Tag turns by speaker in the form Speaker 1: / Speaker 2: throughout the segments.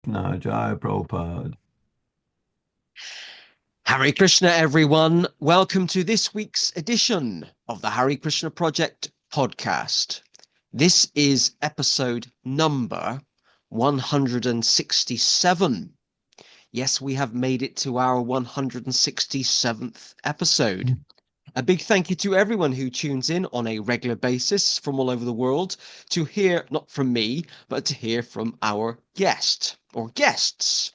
Speaker 1: Krishna, Jai Prabhupada.
Speaker 2: Hare Krishna, everyone. Welcome to this week's edition of the Hare Krishna Project podcast. This is episode number 167. Yes, we have made it to our 167th episode. A big thank you to everyone who tunes in on a regular basis from all over the world to hear, not from me, but to hear from our guest or guests.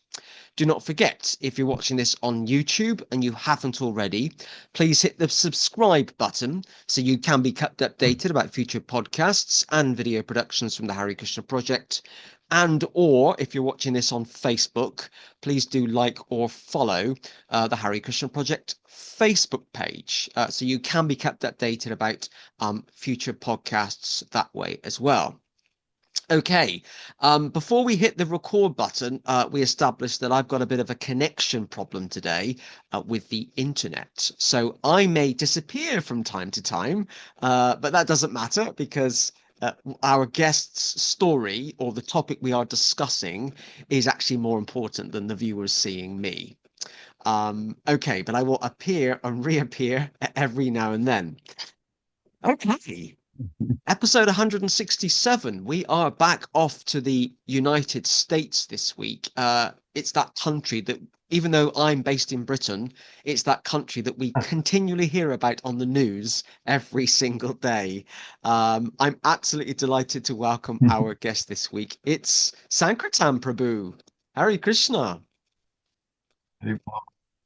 Speaker 2: Do not forget, if you're watching this on YouTube and you haven't already, please hit the subscribe button so you can be kept updated about future podcasts and video productions from the Hare Krishna Project. And or if you're watching this on Facebook, please do like or follow the Hare Krishna Project Facebook page so you can be kept updated about future podcasts that way as well. Okay, before we hit the record button, we established that I've got a bit of a connection problem today with the internet. So I may disappear from time to time, but that doesn't matter because our guest's story or the topic we are discussing is actually more important than the viewers seeing me. Okay, but I will appear and reappear every now and then. Okay. Episode 167. We are back off to the United States this week. It's that country that, even though I'm based in Britain, it's that country that we continually hear about on the news every single day. I'm absolutely delighted to welcome our guest this week. It's Sankirtan Prabhu. Hare Krishna.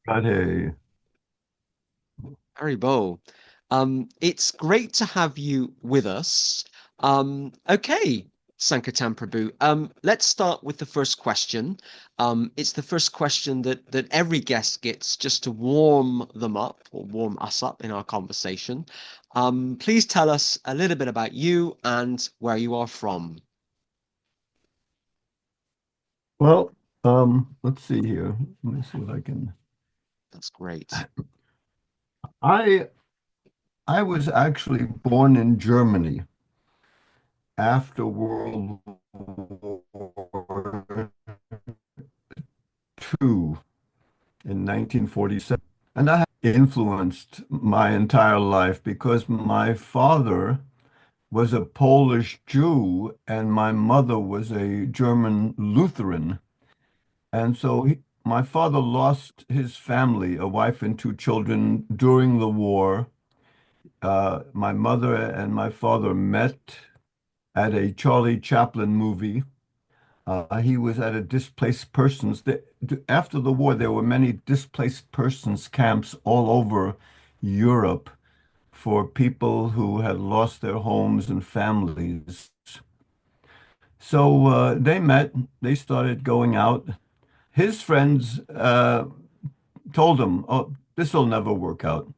Speaker 1: Radhe.
Speaker 2: Haribo. It's great to have you with us. Okay, Sankirtan Prabhu. Let's start with the first question. It's the first question that every guest gets just to warm them up or warm us up in our conversation. Please tell us a little bit about you and where you are from.
Speaker 1: Well, let's see here. Let me see if I can.
Speaker 2: That's great.
Speaker 1: I I was actually born in Germany after World War II in 1947, and I have influenced my entire life because my father was a Polish Jew and my mother was a German Lutheran. And so my father lost his family, a wife and two children, during the war. My mother and my father met at a Charlie Chaplin movie. He was at a displaced persons. After the war, there were many displaced persons camps all over Europe for people who had lost their homes and families. So they met, they started going out. His friends told him, "Oh, this will never work out."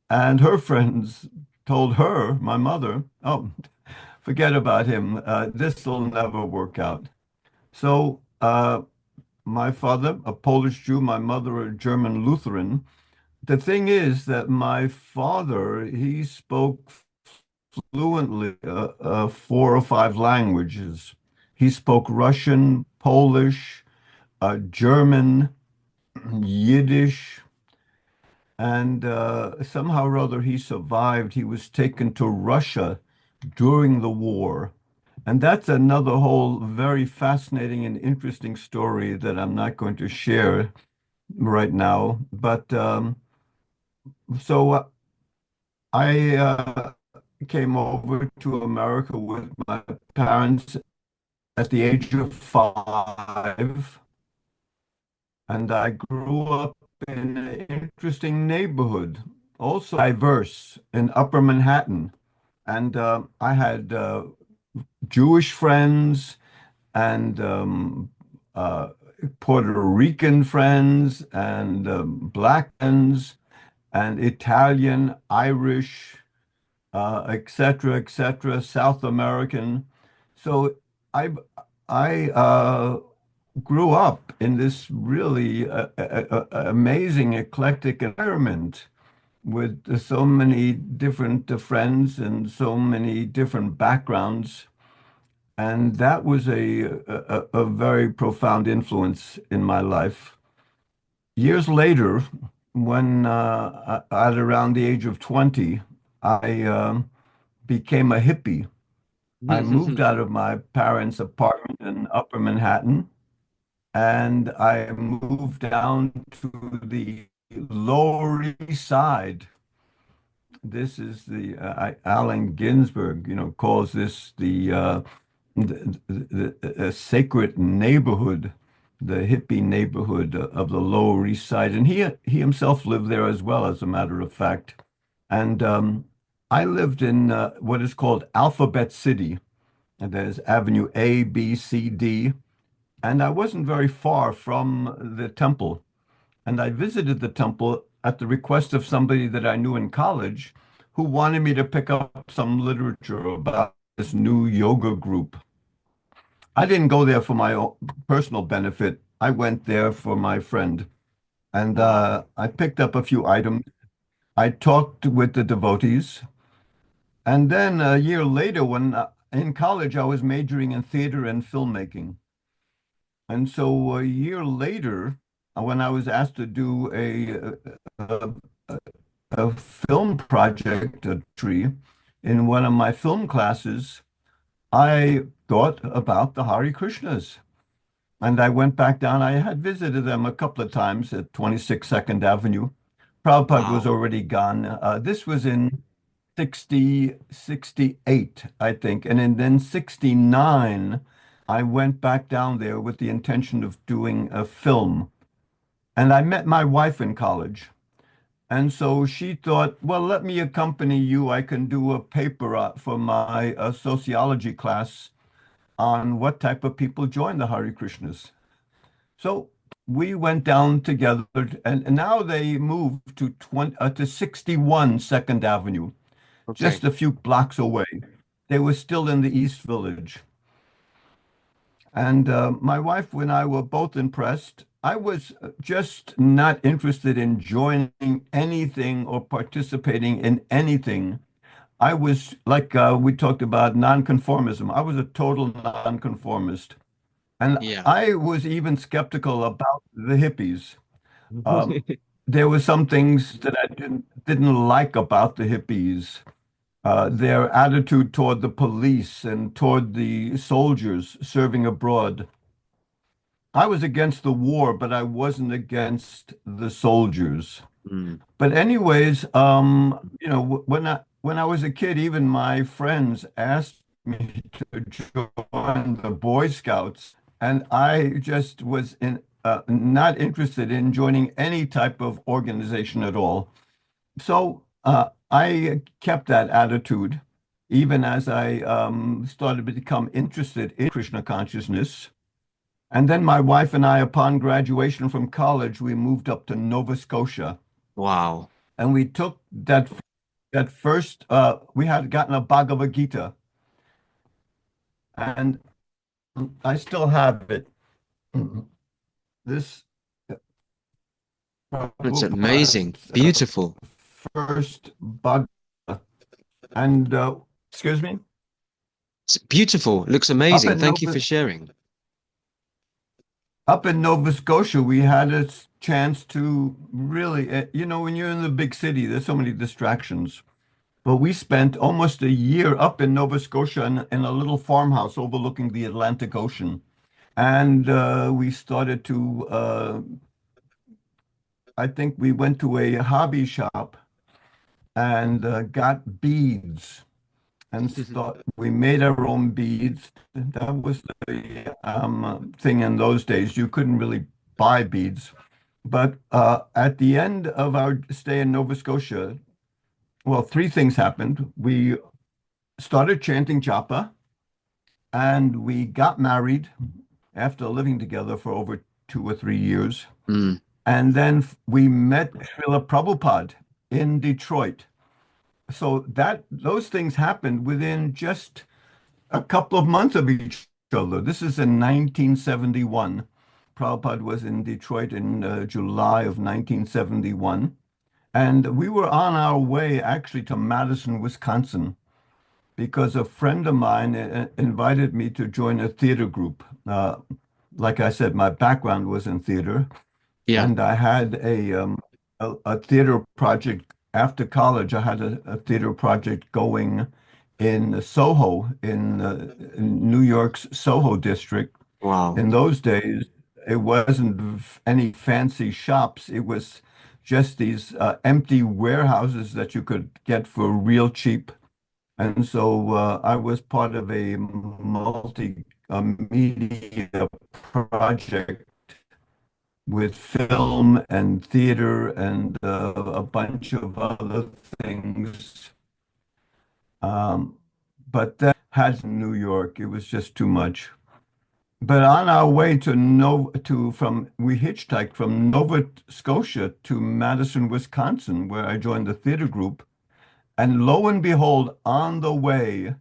Speaker 1: And her friends told her, my mother, "Oh, forget about him. This will never work out." So my father, a Polish Jew, my mother, a German Lutheran. The thing is that my father, he spoke fluently four or five languages. He spoke Russian, Polish, German, Yiddish, and somehow or other he survived. He was taken to Russia during the war. And that's another whole very fascinating and interesting story that I'm not going to share right now. But so I came over to America with my parents at the age of 5, and I grew up in an interesting neighborhood, also diverse in Upper Manhattan. And I had Jewish friends and uh, Puerto Rican friends and Black friends and Italian, Irish, et cetera, South American. So I I grew up in this really amazing eclectic environment with so many different friends and so many different backgrounds. And that was a very profound influence in my life. Years later, when at around the age of 20, I became a hippie. I moved out of my parents' apartment in Upper Manhattan, and I moved down to the Lower East Side. This is the Allen Ginsberg, calls this the sacred neighborhood, the hippie neighborhood of the Lower East Side, and he himself lived there as well, as a matter of fact. And I lived in what is called Alphabet City, and there's Avenue A, B, C, D, and I wasn't very far from the temple. And I visited the temple at the request of somebody that I knew in college who wanted me to pick up some literature about this new yoga group. I didn't go there for my own personal benefit. I went there for my friend. And
Speaker 2: Wow.
Speaker 1: I picked up a few items. I talked with the devotees. And then a year later, when in college, I was majoring in theater and filmmaking. And so a year later, when I was asked to do a film project, a tree, in one of my film classes, I thought about the Hare Krishnas. And I went back down. I had visited them a couple of times at 26 Second Avenue. Prabhupada was
Speaker 2: Wow.
Speaker 1: already gone. This was in 68, I think. And then 69, I went back down there with the intention of doing a film. And I met my wife in college. And so she thought, well, let me accompany you. I can do a paper for my sociology class on what type of people join the Hare Krishnas. So we went down together, and now they moved to 61 Second Avenue,
Speaker 2: Okay.
Speaker 1: just a few blocks away. They were still in the East Village. And my wife and I were both impressed. I was just not interested in joining anything or participating in anything. I was like we talked about nonconformism. I was a total nonconformist. And
Speaker 2: Yeah.
Speaker 1: I was even skeptical about the hippies. Um, there were some things that I didn't like about the hippies. Their attitude toward the police and toward the soldiers serving abroad. I was against the war, but I wasn't against the soldiers.
Speaker 2: Mm.
Speaker 1: But anyways, when I was a kid, even my friends asked me to join the Boy Scouts, and I just was not interested in joining any type of organization at all. So I kept that attitude, even as I started to become interested in Krishna consciousness. And then my wife and I, upon graduation from college, we moved up to Nova Scotia,
Speaker 2: Wow.
Speaker 1: and we took that first. We had gotten a Bhagavad Gita, and I still have it. This
Speaker 2: It's
Speaker 1: Prabhupada's
Speaker 2: amazing. Beautiful.
Speaker 1: first Bhagavad, and excuse me,
Speaker 2: It's beautiful. Looks
Speaker 1: up
Speaker 2: amazing.
Speaker 1: in
Speaker 2: Thank you
Speaker 1: Nova
Speaker 2: for sharing.
Speaker 1: up in Nova Scotia, we had a chance to really, when you're in the big city, there's so many distractions. But we spent almost a year up in Nova Scotia in a little farmhouse overlooking the Atlantic Ocean. And we started to, I think we went to a hobby shop and got beads and we made our own beads. That was the thing in those days. You couldn't really buy beads. But at the end of our stay in Nova Scotia, well, three things happened. We started chanting japa, and we got married after living together for over 2 or 3 years.
Speaker 2: Mm.
Speaker 1: And then we met Srila Prabhupada in Detroit. So those things happened within just a couple of months of each other. This is in 1971. Prabhupada was in Detroit in July of 1971. And we were on our way actually to Madison, Wisconsin. because a friend of mine invited me to join a theater group. Like I said, my background was in theater,
Speaker 2: Yeah.
Speaker 1: and I had a theater project after college. I had a theater project going in Soho, in New York's Soho district.
Speaker 2: Wow.
Speaker 1: In those days, it wasn't any fancy shops. It was just these empty warehouses that you could get for real cheap. And so I was part of a multi-media project with film and theater and a bunch of other things. Um, but that had New York. It was just too much. But on our way to we hitchhiked from Nova Scotia to Madison, Wisconsin, where I joined the theater group. And lo and behold, on the way,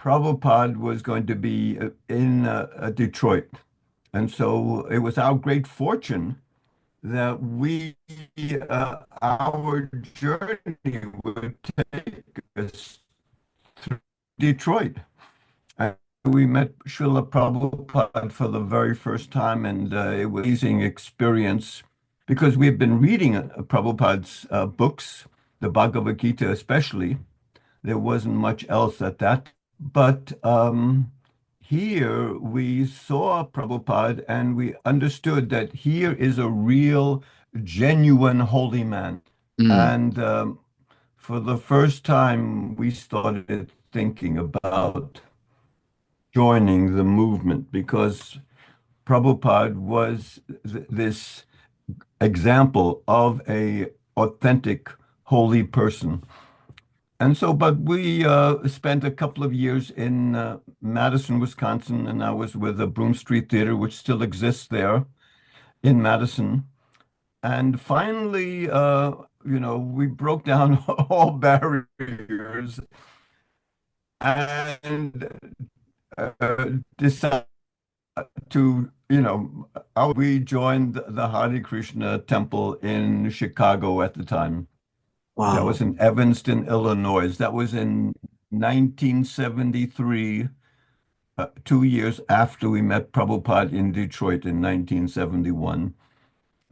Speaker 1: Prabhupada was going to be in Detroit. And so it was our great fortune that our journey would take us through Detroit. And we met Srila Prabhupada for the very first time, and it was an amazing experience because we had been reading Prabhupada's books, the Bhagavad Gita especially. There wasn't much else at that. But here we saw Prabhupada and we understood that here is a real, genuine holy man.
Speaker 2: Mm.
Speaker 1: And for the first time, we started thinking about joining the movement because Prabhupada was this example of a authentic holy person. And so, but we spent a couple of years in Madison, Wisconsin, and I was with the Broome Street Theater, which still exists there in Madison. And finally, we broke down all barriers and decided to, we joined the Hare Krishna temple in Chicago at the time. That was
Speaker 2: Wow.
Speaker 1: in Evanston, Illinois. That was in 1973, 2 years after we met Prabhupada in Detroit in 1971.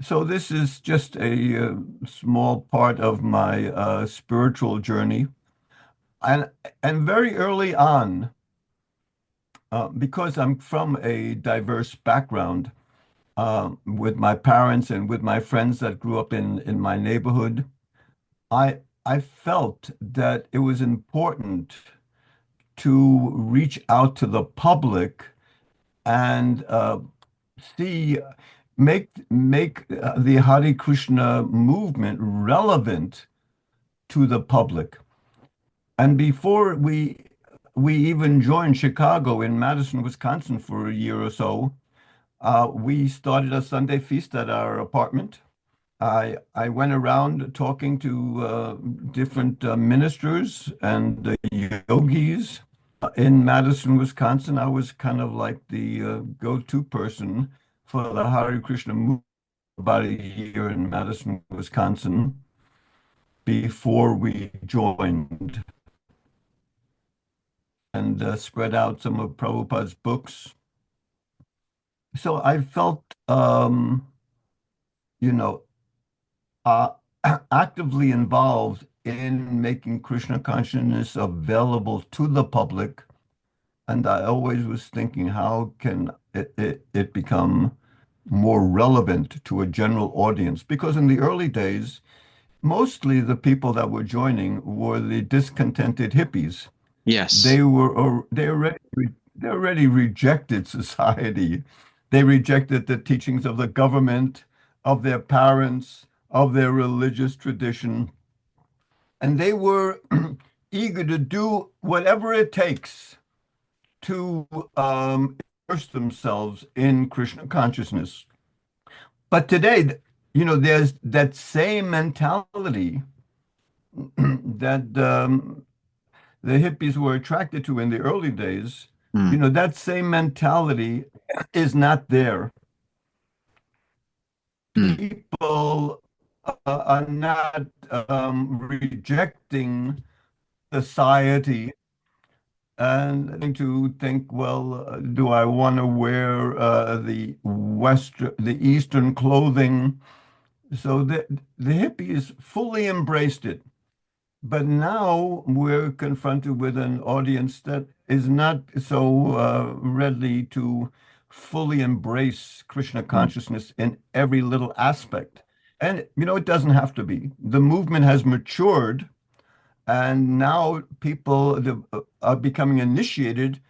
Speaker 1: So this is just a small part of my spiritual journey. And and very early on, because I'm from a diverse background, with my parents and with my friends that grew up in my neighborhood, I felt that it was important to reach out to the public and see make the Hare Krishna movement relevant to the public. And before we even joined Chicago in Madison, Wisconsin for a year or so, we started a Sunday feast at our apartment. I went around talking to different ministers and yogis in Madison, Wisconsin. I was kind of like the go-to person for the Hare Krishna movement about a year in Madison, Wisconsin before we joined and spread out some of Prabhupada's books. So I felt, you know, uh, actively involved in making Krishna consciousness available to the public. And I always was thinking, how can it become more relevant to a general audience? Because in the early days, mostly the people that were joining were the discontented hippies.
Speaker 2: Yes.
Speaker 1: They already rejected society. They rejected the teachings of the government, of their parents, of their religious tradition, and they were eager to do whatever it takes to immerse themselves in Krishna consciousness. But today, there's that same mentality that the hippies were attracted to in the early days.
Speaker 2: Mm.
Speaker 1: That same mentality is not there.
Speaker 2: Mm.
Speaker 1: People are not rejecting society. and to think, well, do I want to wear the Eastern clothing? So the hippies fully embraced it. But now we're confronted with an audience that is not so ready to fully embrace Krishna
Speaker 2: Mm,
Speaker 1: consciousness in every little aspect. And, it doesn't have to be. The movement has matured, and now people are becoming initiated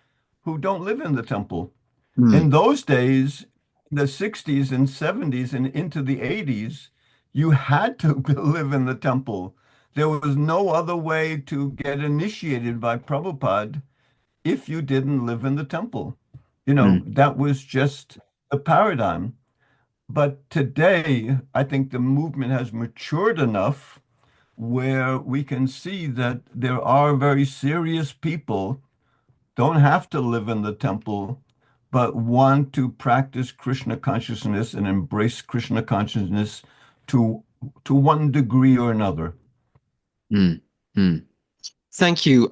Speaker 1: who don't live in the temple.
Speaker 2: mm,
Speaker 1: In those days, the 60s and 70s and into the 80s, you had to live in the temple. There was no other way to get initiated by Prabhupada if you didn't live in the temple.
Speaker 2: mm,
Speaker 1: That was just the paradigm. But today, I think the movement has matured enough where we can see that there are very serious people don't have to live in the temple, but want to practice Krishna consciousness and embrace Krishna consciousness to to one degree or another.
Speaker 2: mm, mm. Thank you,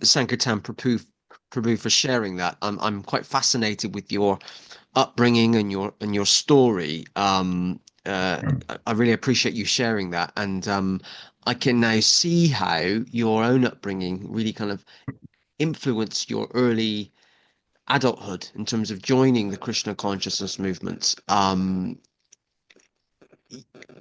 Speaker 2: Sankirtan Prabhu, for sharing that. I'm quite fascinated with your upbringing and your story. I really appreciate you sharing that, and I can now see how your own upbringing really kind of influenced your early adulthood in terms of joining the Krishna consciousness movement.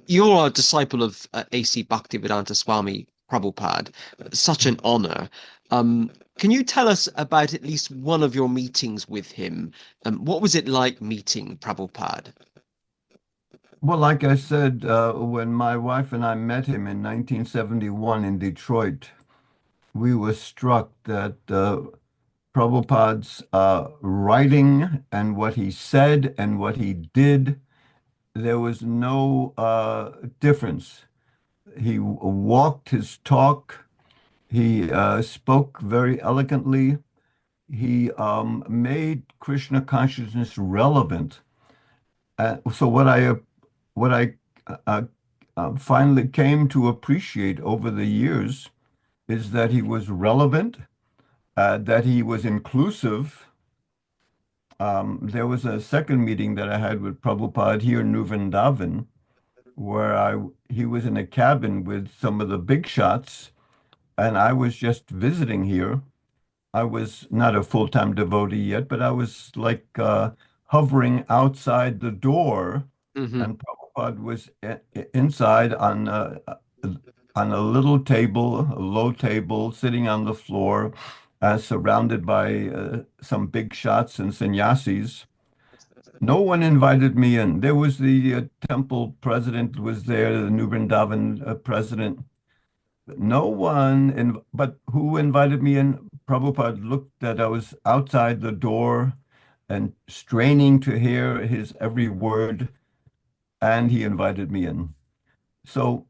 Speaker 2: You're a disciple of A.C. Bhaktivedanta Swami Prabhupada. Such an honor. Can you tell us about at least one of your meetings with him? What was it like meeting Prabhupada?
Speaker 1: Well, like I said, when my wife and I met him in 1971 in Detroit, we were struck that Prabhupada's writing and what he said and what he did, there was no difference. He walked his talk. He spoke very eloquently. He made Krishna consciousness relevant. So what I finally came to appreciate over the years is that he was relevant, that he was inclusive. There was a second meeting that I had with Prabhupada here in New Vrindavan, where he was in a cabin with some of the big shots, and I was just visiting here. I was not a full-time devotee yet, but I was like hovering outside the door,
Speaker 2: Hmm.
Speaker 1: and Prabhupada was inside on a little table, a low table, sitting on the floor, surrounded by some big shots and sannyasis. No one invited me in. There was the temple president was there, the New Vrindavan president. No one, but who invited me in? Prabhupada looked that I was outside the door and straining to hear his every word, and he invited me in. So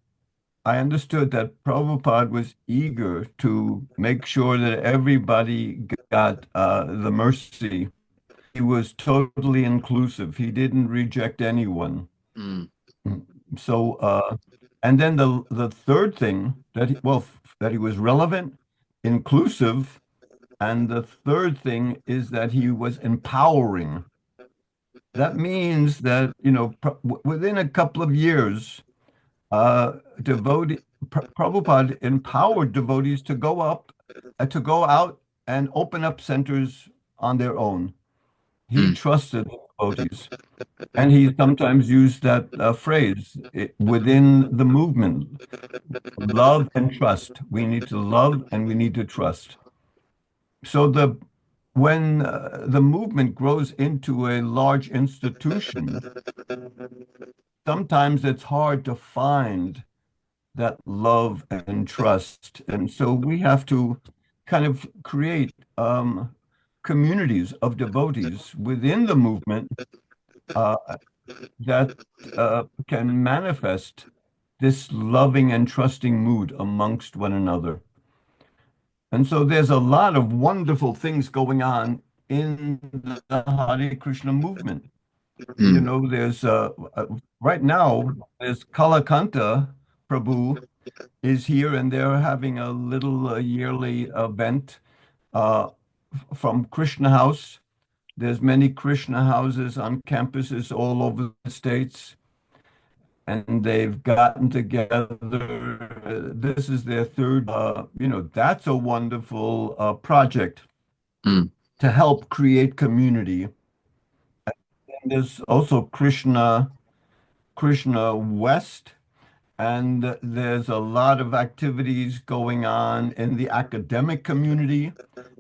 Speaker 1: I understood that Prabhupada was eager to make sure that everybody got the mercy. He was totally inclusive. He didn't reject anyone.
Speaker 2: Mm,
Speaker 1: So, and then the third thing that he was relevant, inclusive, and the third thing is that he was empowering. That means that, within a couple of years, Prabhupada empowered devotees to go out and open up centers on their own. He
Speaker 2: mm,
Speaker 1: trusted devotees. And he sometimes used that phrase within the movement, love and trust. We need to love and we need to trust. So when the movement grows into a large institution, sometimes it's hard to find that love and trust. And so we have to kind of create communities of devotees within the movement uh, that can manifest this loving and trusting mood amongst one another. And so there's a lot of wonderful things going on in the Hare Krishna movement.
Speaker 2: mm,
Speaker 1: There's right now there's Kalakanta Prabhu is here, and they're having a little yearly event. from Krishna House. There's many Krishna houses on campuses all over the states, and they've gotten together. This is their third, that's a wonderful project
Speaker 2: Mm.
Speaker 1: to help create community. And there's also Krishna West, and there's a lot of activities going on in the academic community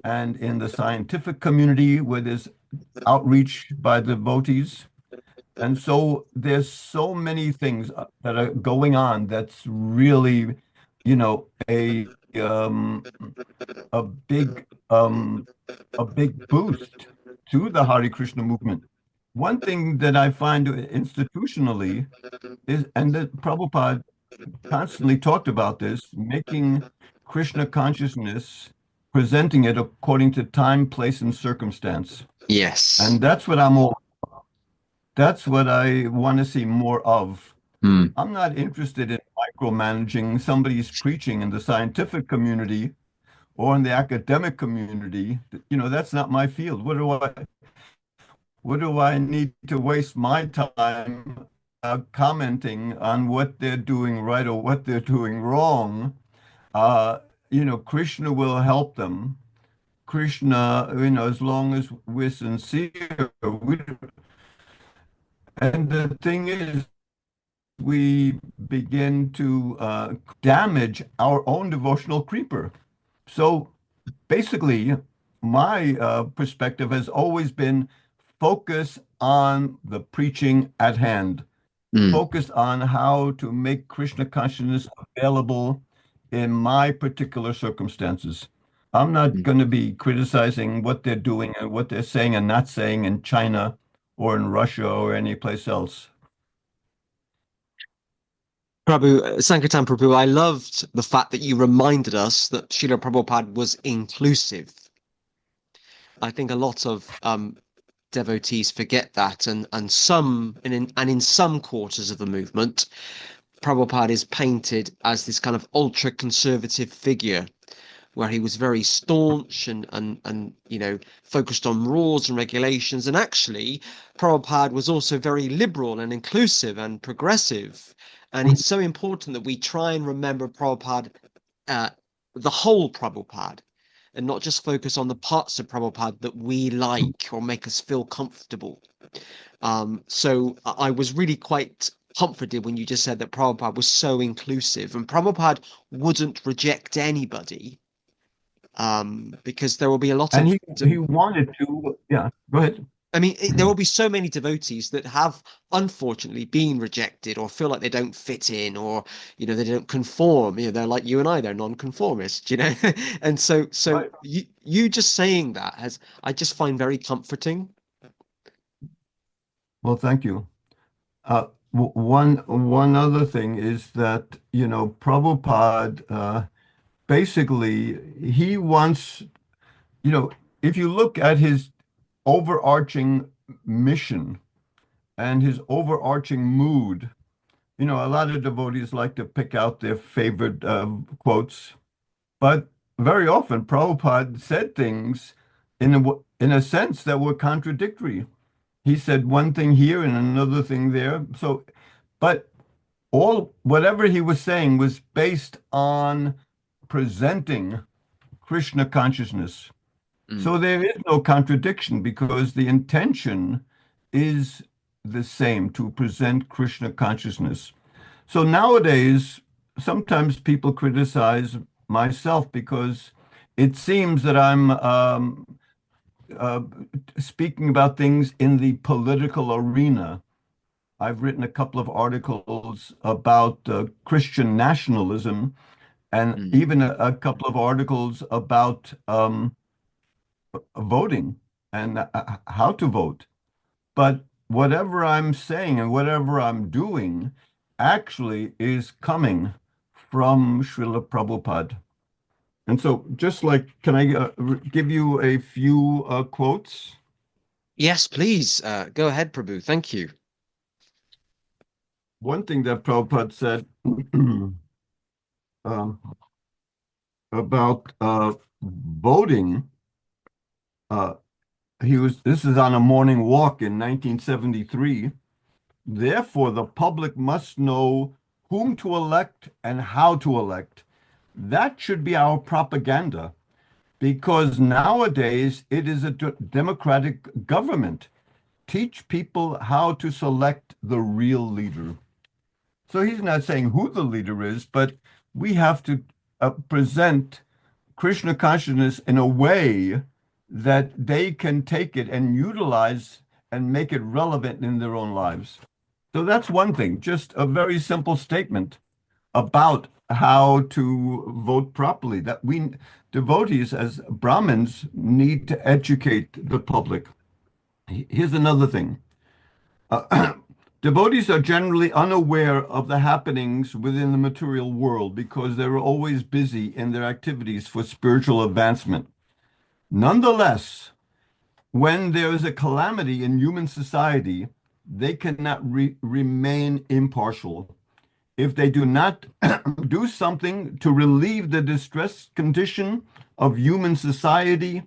Speaker 1: and in the scientific community where there's outreach by devotees. And so there's so many things that are going on that's really, um, a big um, a big boost to the Hare Krishna movement. One thing that I find institutionally is, and that Prabhupada constantly talked about this, making Krishna consciousness, presenting it according to time, place, and circumstance.
Speaker 2: Yes.
Speaker 1: And that's what I want to see more of.
Speaker 2: Mm.
Speaker 1: I'm not interested in micromanaging somebody's preaching in the scientific community or in the academic community. That's not my field. What do I need to waste my time commenting on what they're doing right or what they're doing wrong? Uh, Krishna will help them. Krishna, as long as we're sincere. And the thing is, we begin to damage our own devotional creeper. So basically, my perspective has always been focus on the preaching at hand,
Speaker 2: Mm.
Speaker 1: focus on how to make Krishna consciousness available in my particular circumstances. I'm not
Speaker 2: Mm.
Speaker 1: going to be criticizing what they're doing and what they're saying and not saying in China or in Russia or any place else.
Speaker 2: Prabhu, Sankirtan Prabhu, I loved the fact that you reminded us that Srila Prabhupada was inclusive. I think a lot of devotees forget that, and in some quarters of the movement, Prabhupada is painted as this kind of ultra conservative figure where he was very staunch and focused on rules and regulations. And actually, Prabhupada was also very liberal and inclusive and progressive. And it's so important that we try and remember Prabhupada, uh, the whole Prabhupada, and not just focus on the parts of Prabhupada that we like or make us feel comfortable. So I was really quite comforted when you just said that Prabhupada was so inclusive and Prabhupada wouldn't reject anybody, because there will be a lot
Speaker 1: And
Speaker 2: of
Speaker 1: he wanted to, yeah, go ahead.
Speaker 2: I mean, there will be so many devotees that have unfortunately been rejected or feel like they don't fit in or they don't conform. They're like you and I, they're non-conformists, and so
Speaker 1: Right.
Speaker 2: you just saying that has I just find very comforting.
Speaker 1: Well, thank you. One other thing is that, Prabhupada, basically, he wants, you know, if you look at his overarching mission and his overarching mood, a lot of devotees like to pick out their favorite quotes, but very often Prabhupada said things in a sense that were contradictory. He said one thing here and another thing there. So, but whatever he was saying was based on presenting Krishna consciousness.
Speaker 2: Mm.
Speaker 1: So there is no contradiction because the intention is the same to present Krishna consciousness. So nowadays, sometimes people criticize myself because it seems that I'm uh, speaking about things in the political arena. I've written a couple of articles about Christian nationalism and
Speaker 2: Mm.
Speaker 1: even a couple of articles about voting and how to vote. But whatever I'm saying and whatever I'm doing actually is coming from Srila Prabhupada. And so, just like, can I give you a few quotes?
Speaker 2: Yes, please, go ahead, Prabhu. Thank you.
Speaker 1: One thing that Prabhupada said um, about voting Uh, this is on a morning walk in 1973. Therefore, the public must know whom to elect and how to elect. That should be our propaganda because nowadays it is a democratic government. Teach people how to select the real leader. So he's not saying who the leader is, but we have to present Krishna consciousness in a way that they can take it and utilize and make it relevant in their own lives. So that's one thing, just a very simple statement about how to vote properly, that we devotees as Brahmins need to educate the public. Here's another thing. Devotees are generally unaware of the happenings within the material world because they're always busy in their activities for spiritual advancement. Nonetheless, when there is a calamity in human society, they cannot remain impartial. If they do not do something to relieve the distressed condition of human society,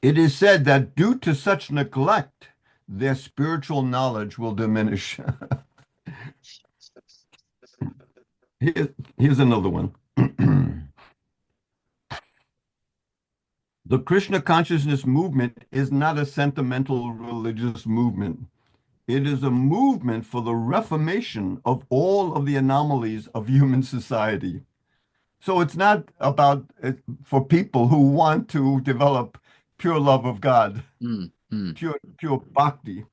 Speaker 1: it is said that due to such neglect, their spiritual knowledge will diminish. Here's another one. The Krishna consciousness movement is not a sentimental religious movement. It is a movement for the reformation of all of the anomalies of human society. So it's not about for people who want to develop pure love of God,
Speaker 2: Mm, mm,
Speaker 1: pure bhakti.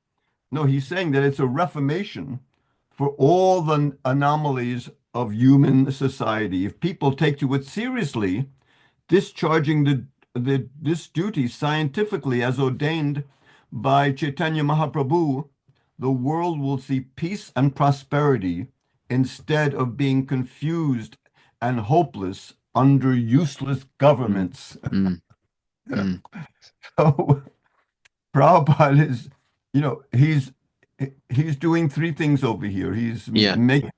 Speaker 1: No, he's saying that it's a reformation for all the anomalies of human society. If people take to it seriously, discharging this duty scientifically as ordained by Chaitanya Mahaprabhu, the world will see peace and prosperity instead of being confused and hopeless under useless
Speaker 2: mm,
Speaker 1: governments.
Speaker 2: mm, mm.
Speaker 1: So Prabhupada is, he's doing three things over here. He's
Speaker 2: Yeah.
Speaker 1: making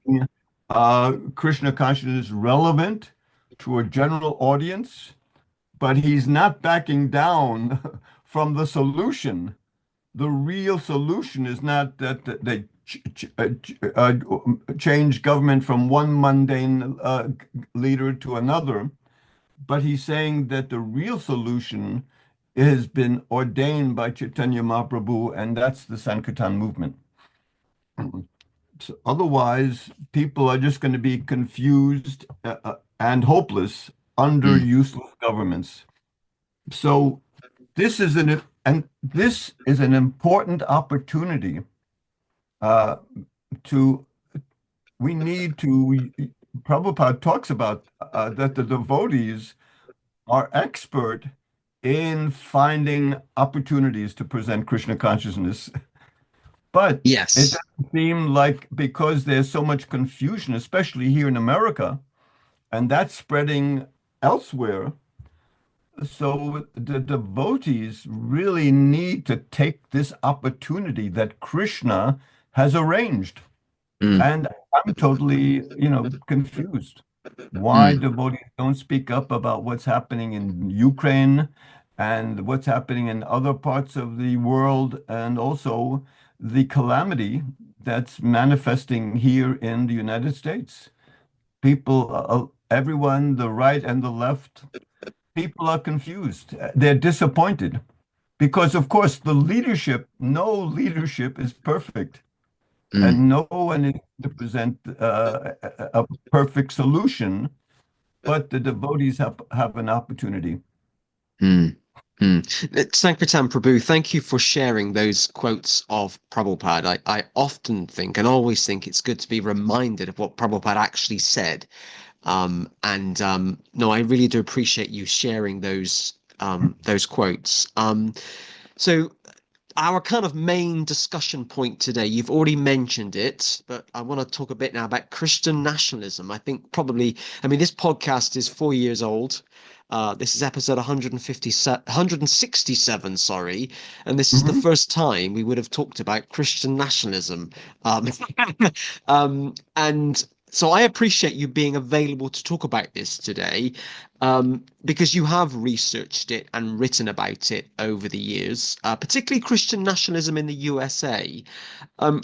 Speaker 1: Krishna consciousness relevant to a general audience, but he's not backing down from the solution. The real solution is not that they change government from one mundane leader to another, but he's saying that the real solution has been ordained by Chaitanya Mahaprabhu, and that's the Sankirtan movement. So otherwise, people are just going to be confused and hopeless under
Speaker 2: Mm,
Speaker 1: useless governments. So this is an important opportunity uh, to we need to Prabhupada talks about that the devotees are expert in finding opportunities to present Krishna consciousness. But it
Speaker 2: yes.
Speaker 1: doesn't seem like because there's so much confusion, especially here in America, and that's spreading elsewhere. So the devotees really need to take this opportunity that Krishna has arranged.
Speaker 2: Mm,
Speaker 1: And I'm totally, confused. Why
Speaker 2: mm,
Speaker 1: devotees don't speak up about what's happening in Ukraine and what's happening in other parts of the world, and also the calamity that's manifesting here in the United States. People, everyone, the right and the left, people are confused. They're disappointed because, of course, no leadership is perfect.
Speaker 2: mm,
Speaker 1: And no one is to present a perfect solution, but the devotees have an opportunity.
Speaker 2: mm, mm. Sankirtan Prabhu, thank you for sharing those quotes of Prabhupada. I often think and always think it's good to be reminded of what Prabhupada actually said. No, I really do appreciate you sharing those quotes. So our kind of main discussion point today, you've already mentioned it, but I want to talk a bit now about Christian nationalism. I think probably, I mean, this podcast is 4 years old. This is episode 167, sorry, and this is the
Speaker 1: Mhm.
Speaker 2: first time we would have talked about Christian nationalism. Um, and So I appreciate you being available to talk about this today, because you have researched it and written about it over the years, particularly Christian nationalism in the USA.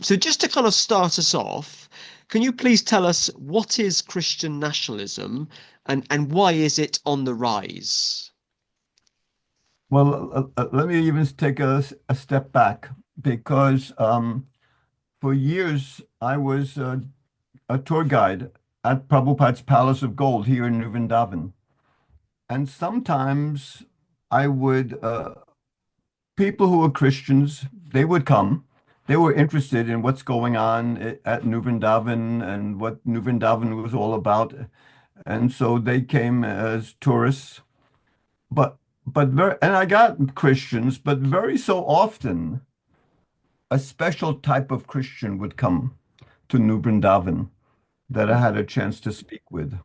Speaker 2: So just to kind of start us off, can you please tell us what is Christian nationalism and why is it on the rise?
Speaker 1: Well, let me even take a step back because for years I was a tour guide at Prabhupada's Palace of Gold here in New Vrindavan. And sometimes I would, people who were Christians, they would come. They were interested in what's going on at New Vrindavan and what New Vrindavan was all about. And so they came as tourists. But and I got Christians, but very so often a special type of Christian would come to New Vrindavan that I had a chance to speak with.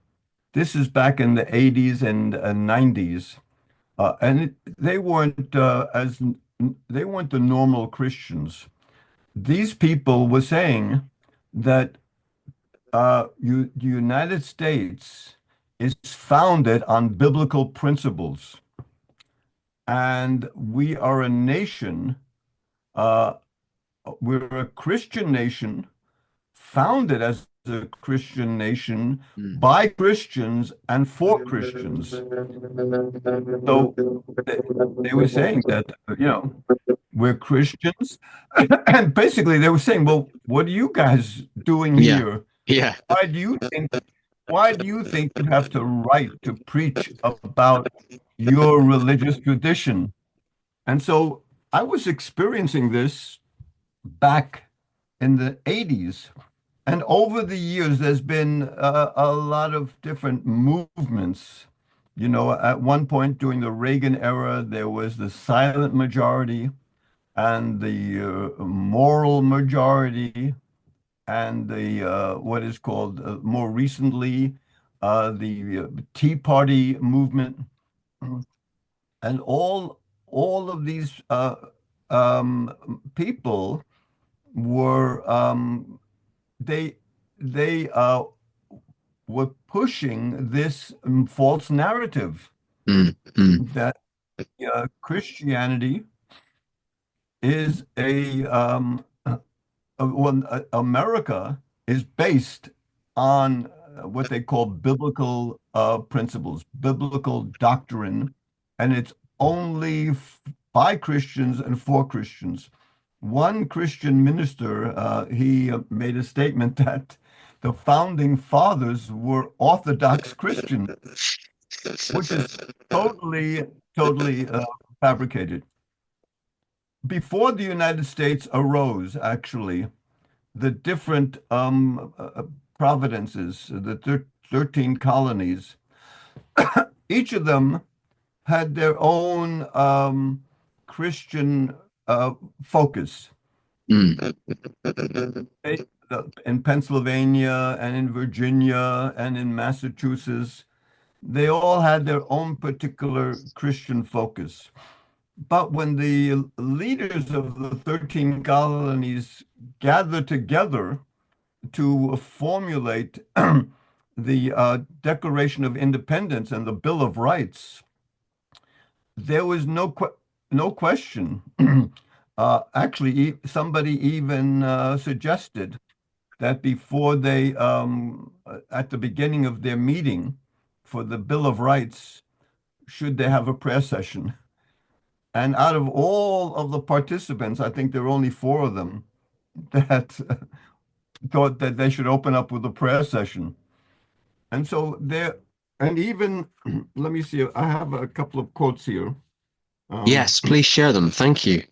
Speaker 1: This is back in the 80s and 90s. They weren't they weren't the normal Christians. These people were saying that the United States is founded on biblical principles, and we are a nation. Uh, we're a Christian nation, founded as a Christian nation
Speaker 2: Mm.
Speaker 1: by Christians and for Christians. So they, they were saying that, we're Christians. And basically they were saying, well, what are you guys doing
Speaker 2: Yeah.
Speaker 1: here?
Speaker 2: Yeah.
Speaker 1: Why do you think, why do you think you have the right to preach about your religious tradition? And so I was experiencing this back in the 80s. And over the years, there's been a lot of different movements. At one point during the Reagan era, there was the silent majority and the moral majority and the what is called more recently the Tea Party movement, and all of these people were they they were pushing this false narrative
Speaker 2: Mm. Mm.
Speaker 1: that Christianity is America is based on what they call biblical principles, biblical doctrine, and it's only by Christians and for Christians. One Christian minister, he made a statement that the founding fathers were Orthodox Christians, which is totally fabricated. Before the United States arose, actually, the different providences, the 13 colonies, each of them had their own Christian focus.
Speaker 2: Mm.
Speaker 1: They, in Pennsylvania and in Virginia and in Massachusetts, they all had their own particular Christian focus. But when the leaders of the 13 colonies gathered together to formulate the Declaration of Independence and the Bill of Rights, there was no question. Actually, somebody even suggested that before they, at the beginning of their meeting for the Bill of Rights, should they have a prayer session? And out of all of the participants, I think there were only four of them that thought that they should open up with a prayer session. And so there, and even, let me see, I have a couple of quotes here. Um,
Speaker 2: Yes, please share them. Thank you.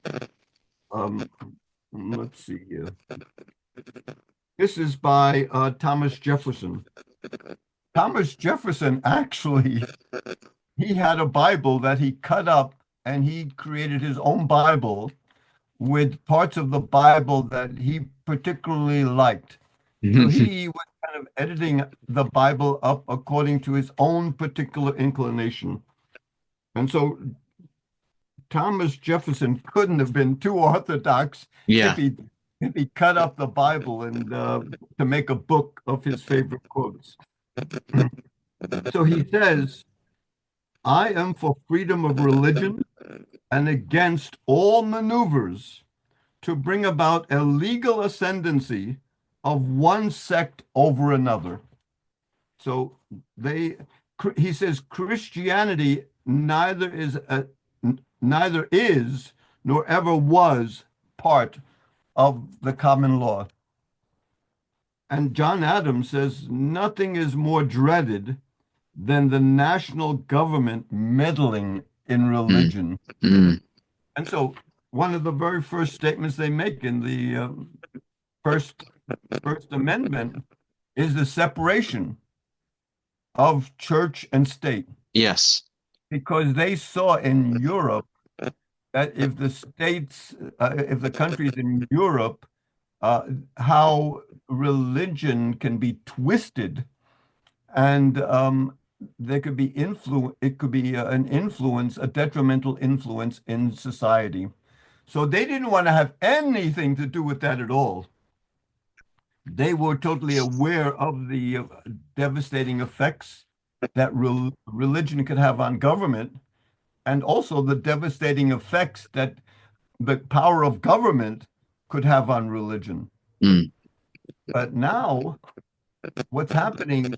Speaker 1: um, let's see here. This is by Thomas Jefferson. Thomas Jefferson actually, he had a Bible that he cut up and he created his own Bible with parts of the Bible that he particularly liked. So he was kind of editing the Bible up according to his own particular inclination. And so Thomas Jefferson couldn't have been too orthodox if
Speaker 2: Yeah.
Speaker 1: he he cut up the Bible and to make a book of his favorite quotes. So he says, I am for freedom of religion and against all maneuvers to bring about a legal ascendancy of one sect over another. So he says Christianity neither is nor ever was part of the common law. And John Adams says nothing is more dreaded than the national government meddling in
Speaker 2: Mm,
Speaker 1: religion.
Speaker 2: mm.
Speaker 1: And so one of the very first statements they make in the first First Amendment is the separation of church and state,
Speaker 2: Yes.
Speaker 1: because they saw in Europe that if the countries in Europe, uh, how religion can be twisted and there could be it could be an influence, a detrimental influence in society. So they didn't want to have anything to do with that at all. They were totally aware of the devastating effects that religion could have on government, and also the devastating effects that the power of government could have on religion.
Speaker 2: Mm,
Speaker 1: But now, what's happening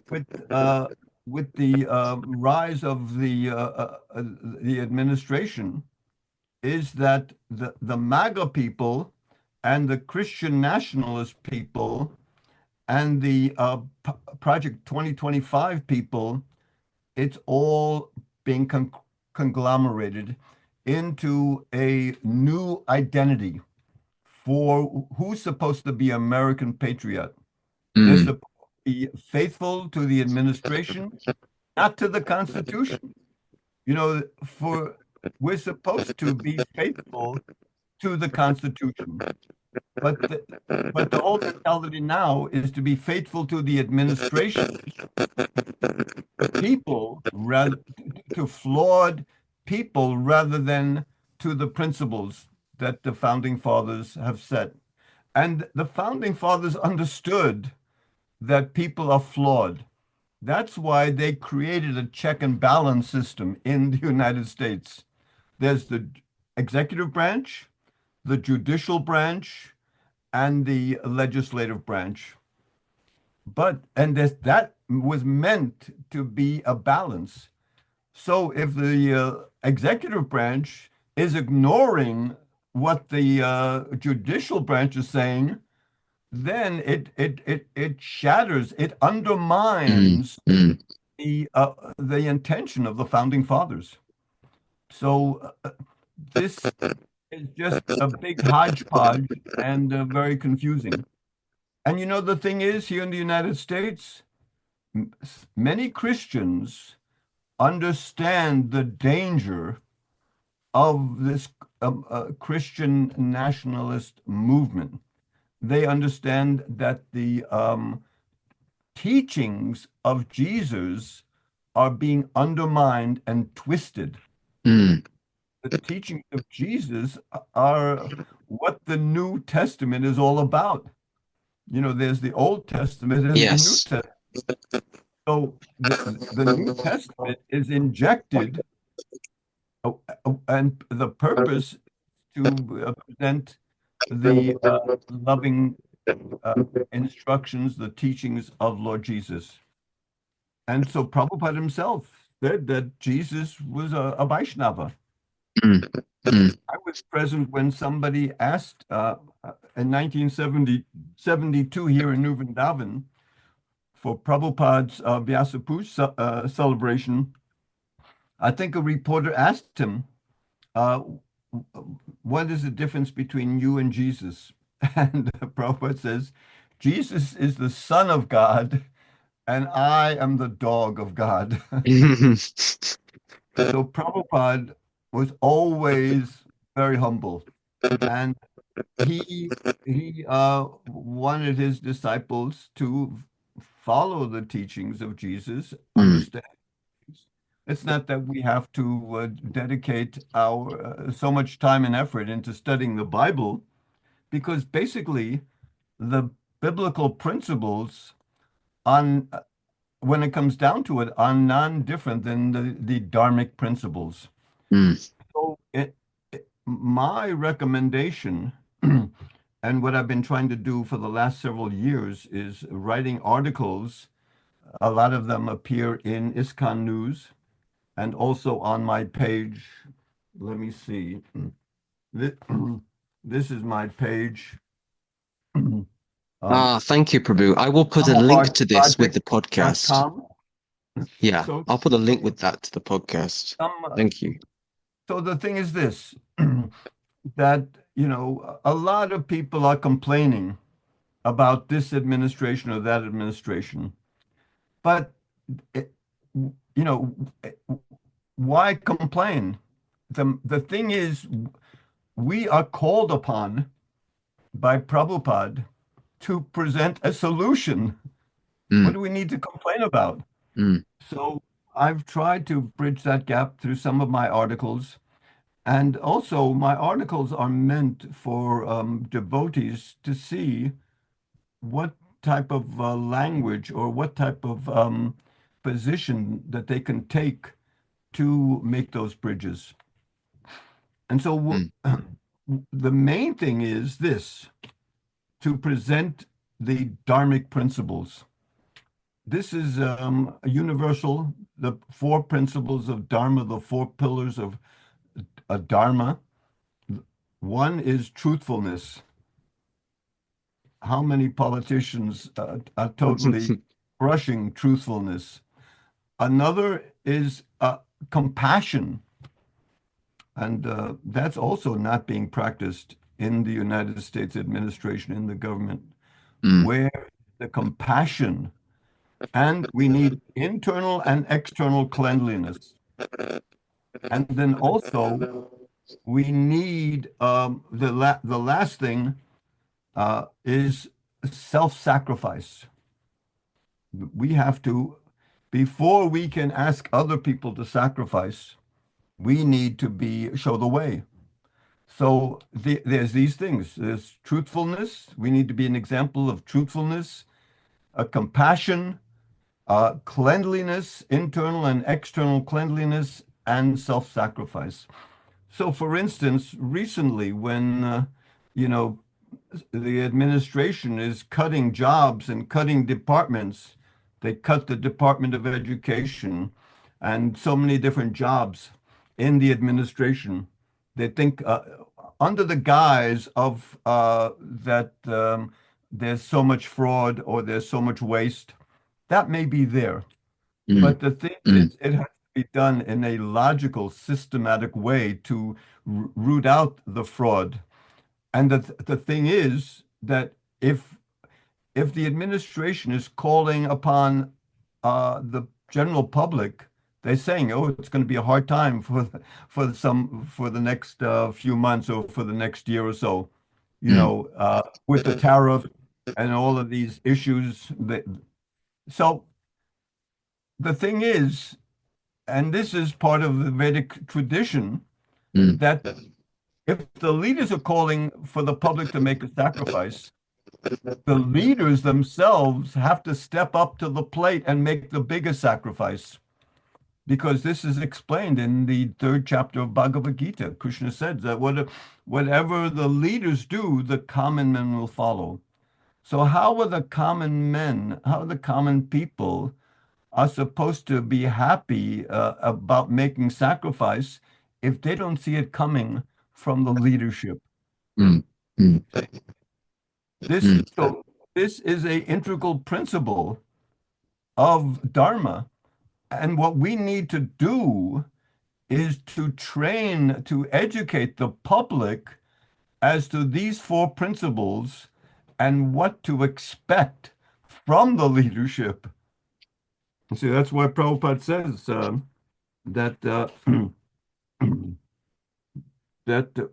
Speaker 1: with uh, with the rise of the administration is that the MAGA people and the Christian nationalist people and the Project 2025 people, it's all being conglomerated into a new identity for who's supposed to be American patriot. They're
Speaker 2: mm,
Speaker 1: supposed to be faithful to the administration, not to the Constitution. You know, for we're supposed to be faithful to the Constitution. But the whole mentality now is to be faithful to the administration, people rather to flawed people rather than to the principles that the founding fathers have set. And the founding fathers understood that people are flawed. That's why they created a check and balance system in the United States. There's the executive branch, the judicial branch, and the legislative branch. That was meant to be a balance. So if the executive branch is ignoring what the judicial branch is saying, then it shatters, it
Speaker 2: mm,
Speaker 1: undermines
Speaker 2: mm.
Speaker 1: the intention of the founding fathers. So this is just a big hodgepodge and very confusing. And you know, the thing is, here in the United States, many Christians understand the danger of this Christian nationalist movement. They understand that the teachings of Jesus are being undermined and twisted.
Speaker 2: Mm.
Speaker 1: The teachings of Jesus are what the New Testament is all about. You know, there's the Old Testament and the New
Speaker 2: Yes.
Speaker 1: Testament. So the New Testament is injected, and the purpose to present the loving instructions, the teachings of Lord Jesus. And so Prabhupada himself said that Jesus was a Vaishnava.
Speaker 2: Mm, mm,
Speaker 1: I was present when somebody asked in 1972 here in New Vrindavan for Prabhupada's Vyasa Puja celebration. I think a reporter asked him, uh, what is the difference between you and Jesus? And Prabhupada says, Jesus is the Son of God, and I am the dog of God.
Speaker 2: mm,
Speaker 1: So Prabhupada was always very humble, and he wanted his disciples to follow the teachings of Jesus,
Speaker 2: mm,
Speaker 1: understand. It's not that we have to dedicate our so much time and effort into studying the Bible, because basically the biblical principles on when it comes down to it are non-different than the dharmic principles.
Speaker 2: Mm.
Speaker 1: So my recommendation and what I've been trying to do for the last several years is writing articles. A lot of them appear in ISKCON News and also on my page. Let me see. This is my page.
Speaker 2: Thank you, Prabhu. I will put a link to this with the podcast.
Speaker 1: Project.com.
Speaker 2: Yeah,
Speaker 1: So,
Speaker 2: I'll put a link with that to the podcast. Thank you.
Speaker 1: so the thing is this, that, a lot of people are complaining about this administration or that administration, but, it, why complain? The thing is, we are called upon by Prabhupada to present a solution.
Speaker 2: Mm.
Speaker 1: What do we need to complain about?
Speaker 2: Mm.
Speaker 1: So I've tried to bridge that gap through some of my articles. And also, my articles are meant for devotees to see what type of language or what type of position that they can take to make those bridges. And so the main thing is this, to present the dharmic principles. This is a universal, the four principles of Dharma, the four pillars of Dharma. One is truthfulness. How many politicians are totally brushing truthfulness? Another is compassion. And that's also not being practiced in the United States administration, in the government, where the compassion, and we need internal and external cleanliness. And then also we need the last thing is self-sacrifice. We have to, before we can ask other people to sacrifice, we need to show the way. So there's these things. There's truthfulness. We need to be an example of truthfulness, compassion, cleanliness, internal and external cleanliness, and self-sacrifice. So, for instance, recently when, the administration is cutting jobs and cutting departments, they cut the Department of Education and so many different jobs in the administration. They think under the guise of that there's so much fraud or there's so much waste. That may be there. But the thing is, it has to be done in a logical, systematic way to root out the fraud. And the thing is that if the administration is calling upon the general public, they're saying, "Oh, it's going to be a hard time for the next few months or for the next year or so," with the tariff and all of these issues. So the thing is, and this is part of the Vedic tradition, that if the leaders are calling for the public to make a sacrifice, the leaders themselves have to step up to the plate and make the biggest sacrifice. Because this is explained in the third chapter of Bhagavad Gita. Krishna said that whatever the leaders do, the common men will follow. So how are the common men, how the common people are supposed to be happy about making sacrifice if they don't see it coming from the leadership? This is a integral principle of Dharma. And what we need to do is to train, to educate the public as to these four principles and what to expect from the leadership. See, that's why Prabhupada says that that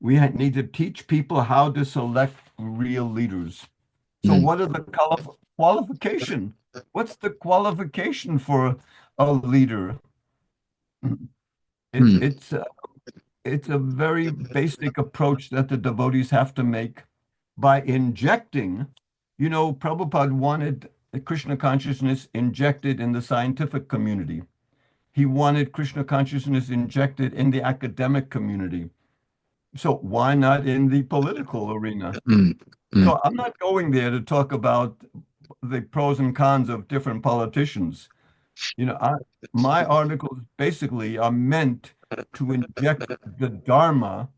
Speaker 1: we need to teach people how to select real leaders. So what are the qualification? What's the qualification for a leader? It's it's a very basic approach that the devotees have to make by injecting. Prabhupada wanted Krishna consciousness injected in the scientific community. He wanted Krishna consciousness injected in the academic community. So why not in the political arena?
Speaker 2: mm, mm,
Speaker 1: So I'm not going there to talk about the pros and cons of different politicians. You know, I, my articles basically are meant to inject the Dharma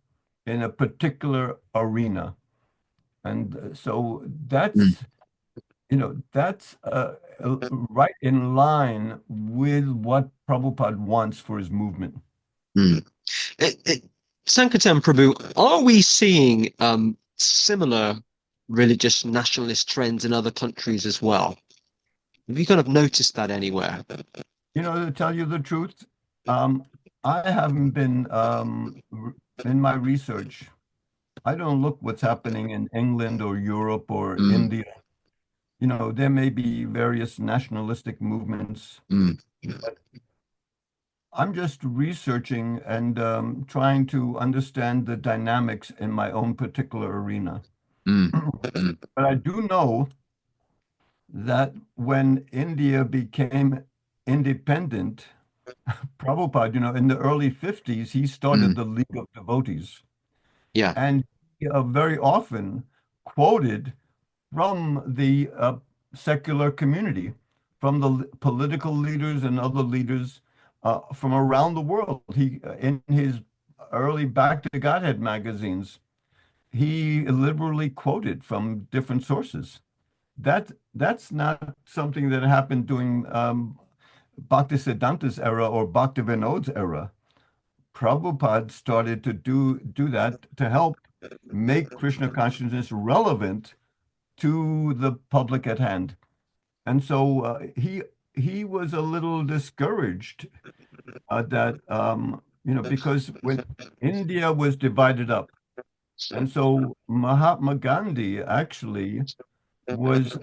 Speaker 1: in a particular arena. And so
Speaker 2: mm,
Speaker 1: that's right in line with what Prabhupada wants for his movement.
Speaker 2: mm. Sankirtan Prabhu, are we seeing similar religious nationalist trends in other countries as well? Have you kind of noticed that anywhere?
Speaker 1: To tell you the truth, um, I haven't been in my research. I don't look what's happening in England or Europe or
Speaker 2: Mm,
Speaker 1: India. There may be various nationalistic movements.
Speaker 2: mm,
Speaker 1: I'm just researching and trying to understand the dynamics in my own particular arena.
Speaker 2: mm, mm,
Speaker 1: But I do know that when India became independent, Prabhupada, in the early 50s, he started
Speaker 2: mm.
Speaker 1: the League of Devotees.
Speaker 2: Yeah.
Speaker 1: And he very often quoted from the secular community, from the political leaders and other leaders from around the world. In his early Back to Godhead magazines, he liberally quoted from different sources. That's not something that happened during Bhaktisiddhanta's era or Bhaktivinoda's era. Prabhupada started to do that to help make Krishna consciousness relevant to the public at hand. And so he was a little discouraged that because when India was divided up, and so Mahatma Gandhi actually was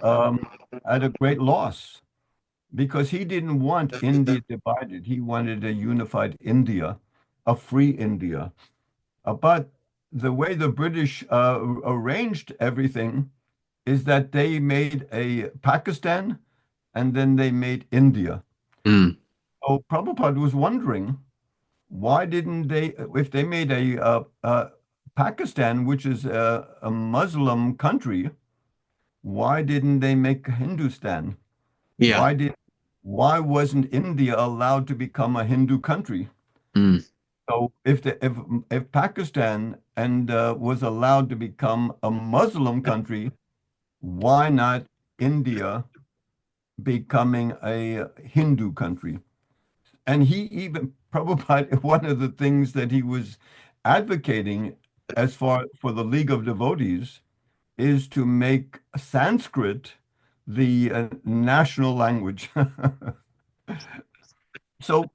Speaker 1: at a great loss because he didn't want India divided. He wanted a unified India, a free India. But the way the British arranged everything is that they made a Pakistan and then they made India.
Speaker 2: Mm,
Speaker 1: So Prabhupada was wondering why didn't they, if they made a Pakistan, which is a Muslim country, why didn't they make Hindustan?
Speaker 2: yeah.
Speaker 1: Why did why wasn't India allowed to become a Hindu country?
Speaker 2: Mm,
Speaker 1: So if Pakistan and was allowed to become a Muslim country, why not India becoming a Hindu country? And he even Prabhupada, one of the things that he was advocating as far for the League of Devotees is to make Sanskrit the national language. So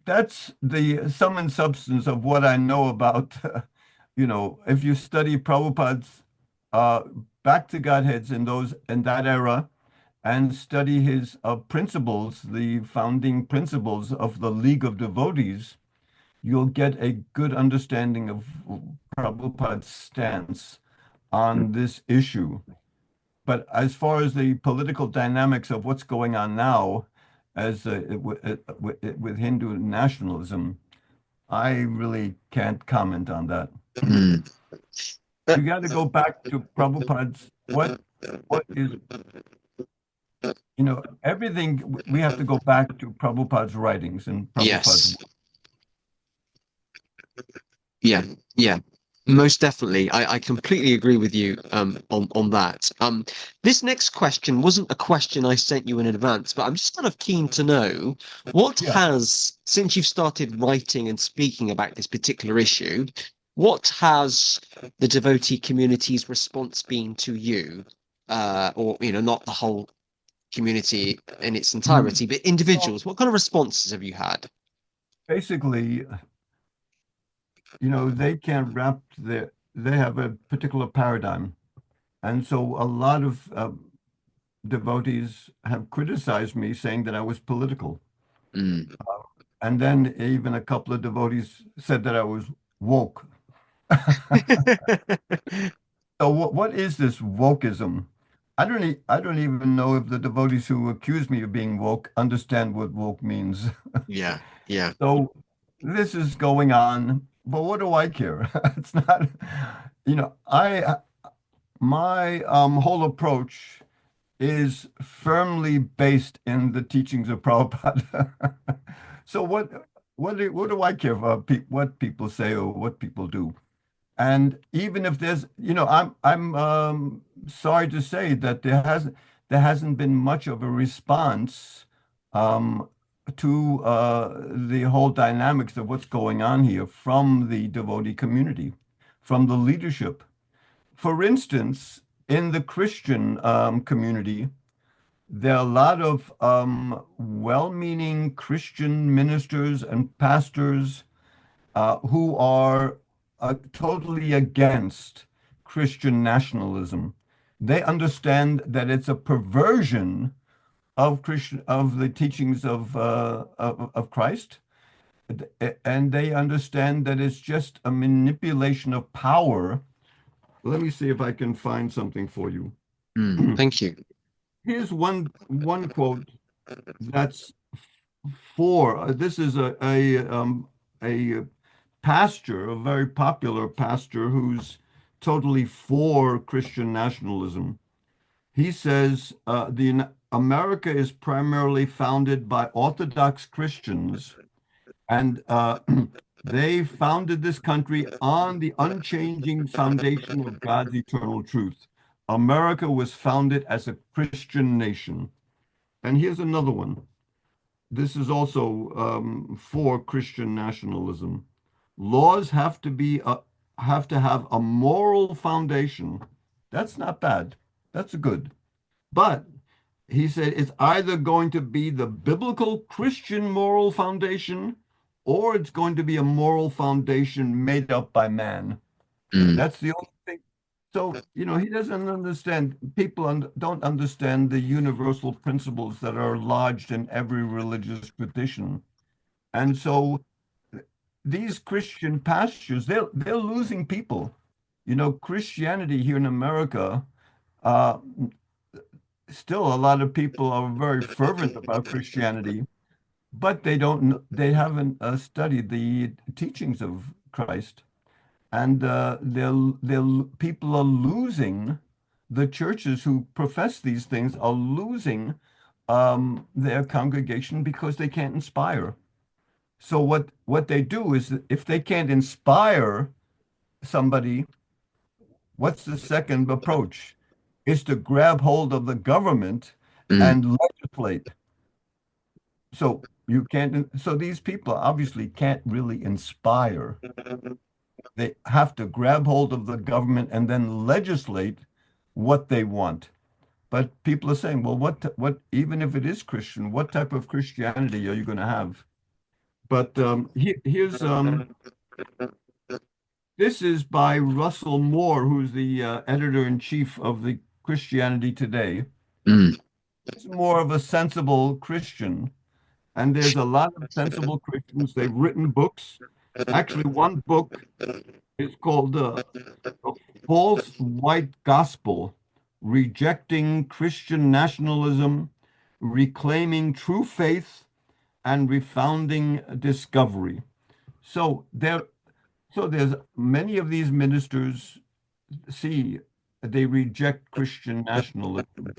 Speaker 1: that's the sum and substance of what I know about, if you study Prabhupada's uh, back to Godheads in that era and study his principles, the founding principles of the League of Devotees, you'll get a good understanding of Prabhupada's stance on this issue. But as far as the political dynamics of what's going on now, as with Hindu nationalism, I really can't comment on that.
Speaker 2: mm. Uh,
Speaker 1: You got to go back to Prabhupada's what is everything. We have to go back to Prabhupada's writings and Prabhupada's
Speaker 2: yes. Yeah. Yeah. Most definitely. I completely agree with you on that. This next question wasn't a question I sent you in advance, but I'm just kind of keen to know what
Speaker 1: yeah.
Speaker 2: has, since you've started writing and speaking about this particular issue, what has the devotee community's response been to you? Or, not the whole community in its
Speaker 1: Mhm.
Speaker 2: entirety, but
Speaker 1: Well,
Speaker 2: individuals. What kind of responses have you had?
Speaker 1: basically, they can't they have a particular paradigm. And so a lot of devotees have criticized me saying that I was political.
Speaker 2: Mm,
Speaker 1: And then even a couple of devotees said that I was woke. So what is this wokeism? I don't even know if the devotees who accuse me of being woke understand what woke means.
Speaker 2: Yeah, yeah.
Speaker 1: So this is going on, but what do I care? It's not, I my whole approach is firmly based in the teachings of Prabhupada. So what do I care about what people say or what people do? And even if there's, I'm sorry to say that there hasn't been much of a response um, to the whole dynamics of what's going on here from the devotee community, from the leadership. For instance, in the Christian community, there are a lot of well-meaning Christian ministers and pastors who are totally against Christian nationalism. They understand that it's a perversion of the teachings of Christ, and they understand that it's just a manipulation of power. Let me see if I can find something for you.
Speaker 2: Thank you.
Speaker 1: Here's one quote that's for this is a pastor, a very popular pastor who's totally for Christian nationalism. He says the America is primarily founded by Orthodox Christians, and they founded this country on the unchanging foundation of God's eternal truth. America was founded as a Christian nation. And here's another one. This is also for Christian nationalism. Laws have to have a moral foundation. That's not bad. That's good. But he said it's either going to be the biblical Christian moral foundation or it's going to be a moral foundation made up by man.
Speaker 2: Mm,
Speaker 1: That's the only thing. So, he doesn't understand, people don't understand the universal principles that are lodged in every religious tradition. And so these Christian pastors, they're losing people. Christianity here in America, uh, still a lot of people are very fervent about Christianity, but they haven't studied the teachings of Christ. And people are losing, the churches who profess these things are losing their congregation because they can't inspire. So what they do is that if they can't inspire somebody, what's the second approach? Is to grab hold of the government
Speaker 2: mm,
Speaker 1: and legislate. So so these people obviously can't really inspire. They have to grab hold of the government and then legislate what they want. But people are saying, well, even if it is Christian, what type of Christianity are you going to have? But here's this is by Russell Moore, who's the editor-in-chief of the Christianity Today.
Speaker 2: mm,
Speaker 1: It's more of a sensible Christian, and there's a lot of sensible Christians. They've written books. Actually, one book is called "A False White Gospel: Rejecting Christian Nationalism, Reclaiming True Faith, and Refounding Discovery." So there's many of these ministers see they reject Christian nationalism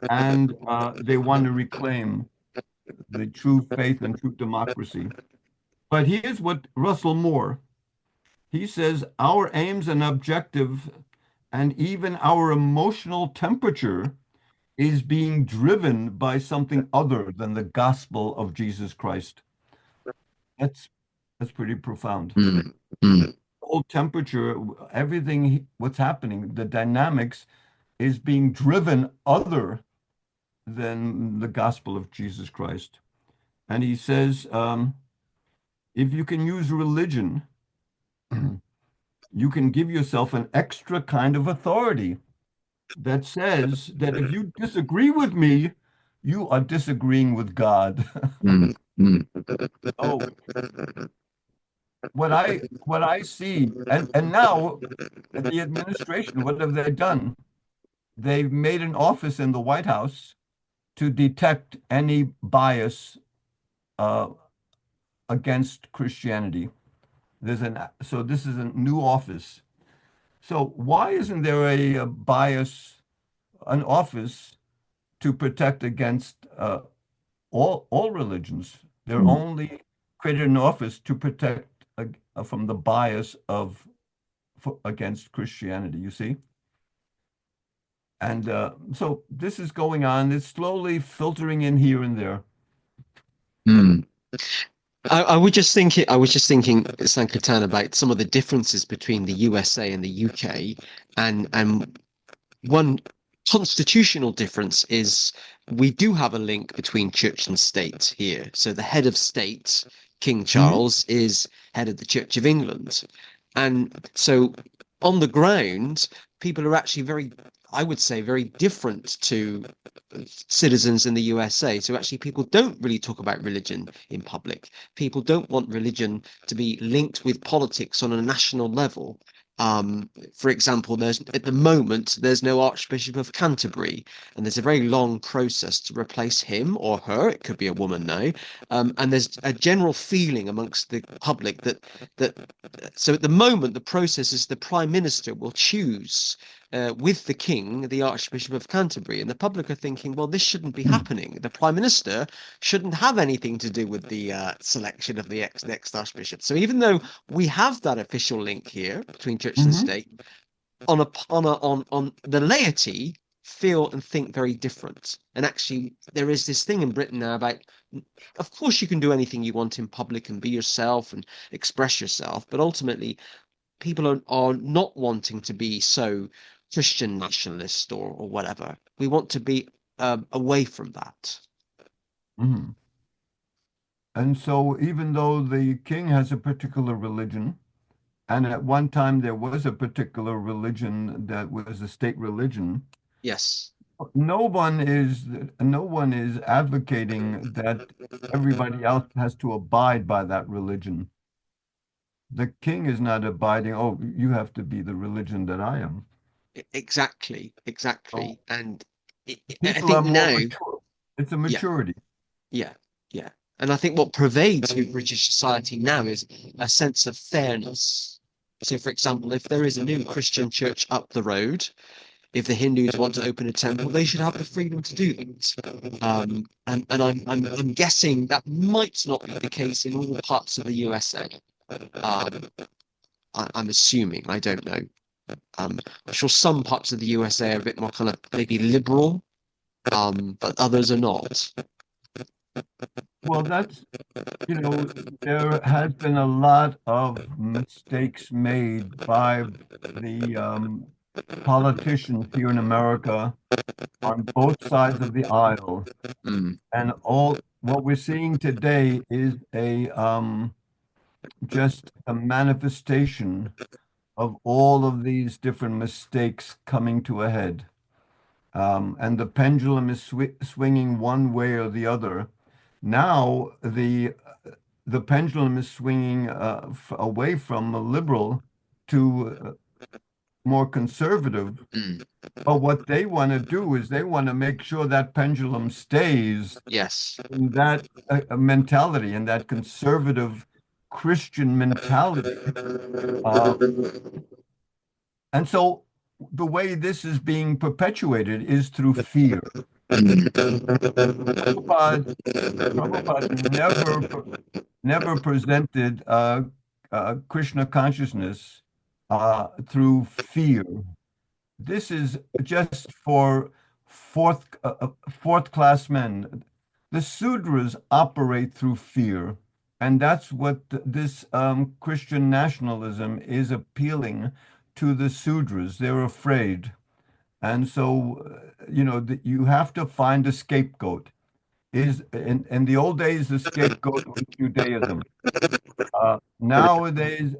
Speaker 1: and they want to reclaim the true faith and true democracy. But here's what Russell Moore, he says, our aims and objective and even our emotional temperature is being driven by something other than the gospel of Jesus Christ. That's that's pretty profound.
Speaker 2: mm, mm,
Speaker 1: Whole temperature, everything, what's happening, the dynamics is being driven other than the gospel of Jesus Christ. And he says, if you can use religion, you can give yourself an extra kind of authority that says that if you disagree with me, you are disagreeing with God.
Speaker 2: mm, mm.
Speaker 1: Oh, what I see, and now the administration, what have they done? They've made an office in the White House to detect any bias uh, against Christianity. So this is a new office. So why isn't there a bias, an office to protect against all religions? They're only created an office to protect from the bias of against Christianity. You see, and so this is going on. It's slowly filtering in here and there.
Speaker 2: Mm. I was just thinking, Sankirtan, about some of the differences between the USA and the UK, and one constitutional difference is we do have a link between church and state here. So the head of state, King
Speaker 1: Mhm.
Speaker 2: Charles, is head of the Church of England. And so on the ground, people are actually very, I would say, very different to citizens in the USA. So actually, people don't really talk about religion in public. People don't want religion to be linked with politics on a national level. For example, there's at the moment there's no Archbishop of Canterbury, and there's a very long process to replace him or her. It could be a woman now, and there's a general feeling amongst the public that so at the moment the process is the Prime Minister will choose with the King, the Archbishop of Canterbury, and the public are thinking, well, this shouldn't be happening. The Prime Minister shouldn't have anything to do with the selection of the next Archbishop. So even though we have that official link here between church and
Speaker 1: Mhm.
Speaker 2: state, on the laity feel and think very different. And actually, there is this thing in Britain now about, of course, you can do anything you want in public and be yourself and express yourself, but ultimately, people are not wanting to be so Christian nationalist or whatever. We want to be away from that.
Speaker 1: Mhm. And so even though the king has a particular religion, and at one time there was a particular religion that was a state religion,
Speaker 2: Yes.
Speaker 1: no one is advocating that everybody else has to abide by that religion. The king is not abiding, oh, you have to be the religion that I am.
Speaker 2: Exactly,
Speaker 1: So
Speaker 2: exactly. And I
Speaker 1: people are
Speaker 2: think
Speaker 1: more
Speaker 2: now,
Speaker 1: mature. It's a
Speaker 2: yeah,
Speaker 1: maturity.
Speaker 2: yeah, yeah. And I think what pervades through British society now is a sense of fairness. So, for example, if there is a new Christian church up the road, if the Hindus want to open a temple, they should have the freedom to do that. And I'm guessing that might not be the case in all parts of the USA. I'm assuming, I don't know. I'm sure some parts of the USA are a bit more kind of maybe liberal, but others are not.
Speaker 1: Well, there has been a lot of mistakes made by the politicians here in America on both sides of the aisle.
Speaker 2: Mm,
Speaker 1: And all what we're seeing today is a just a manifestation of all of these different mistakes coming to a head. And the pendulum is swinging one way or the other. Now the pendulum is swinging away from a liberal to more conservative.
Speaker 2: mm,
Speaker 1: But what they want to do is they want to make sure that pendulum stays
Speaker 2: yes.
Speaker 1: in that mentality, in that conservative Christian mentality. Uh, and so the way this is being perpetuated is through fear. Prabhupada, Prabhupada never presented Krishna consciousness through fear. This is just for fourth class men. The Sudras operate through fear, and that's what this Christian nationalism is appealing to the Sudras. They're afraid, and so you have to find a scapegoat. Is in the old days the scapegoat was Judaism. Nowadays,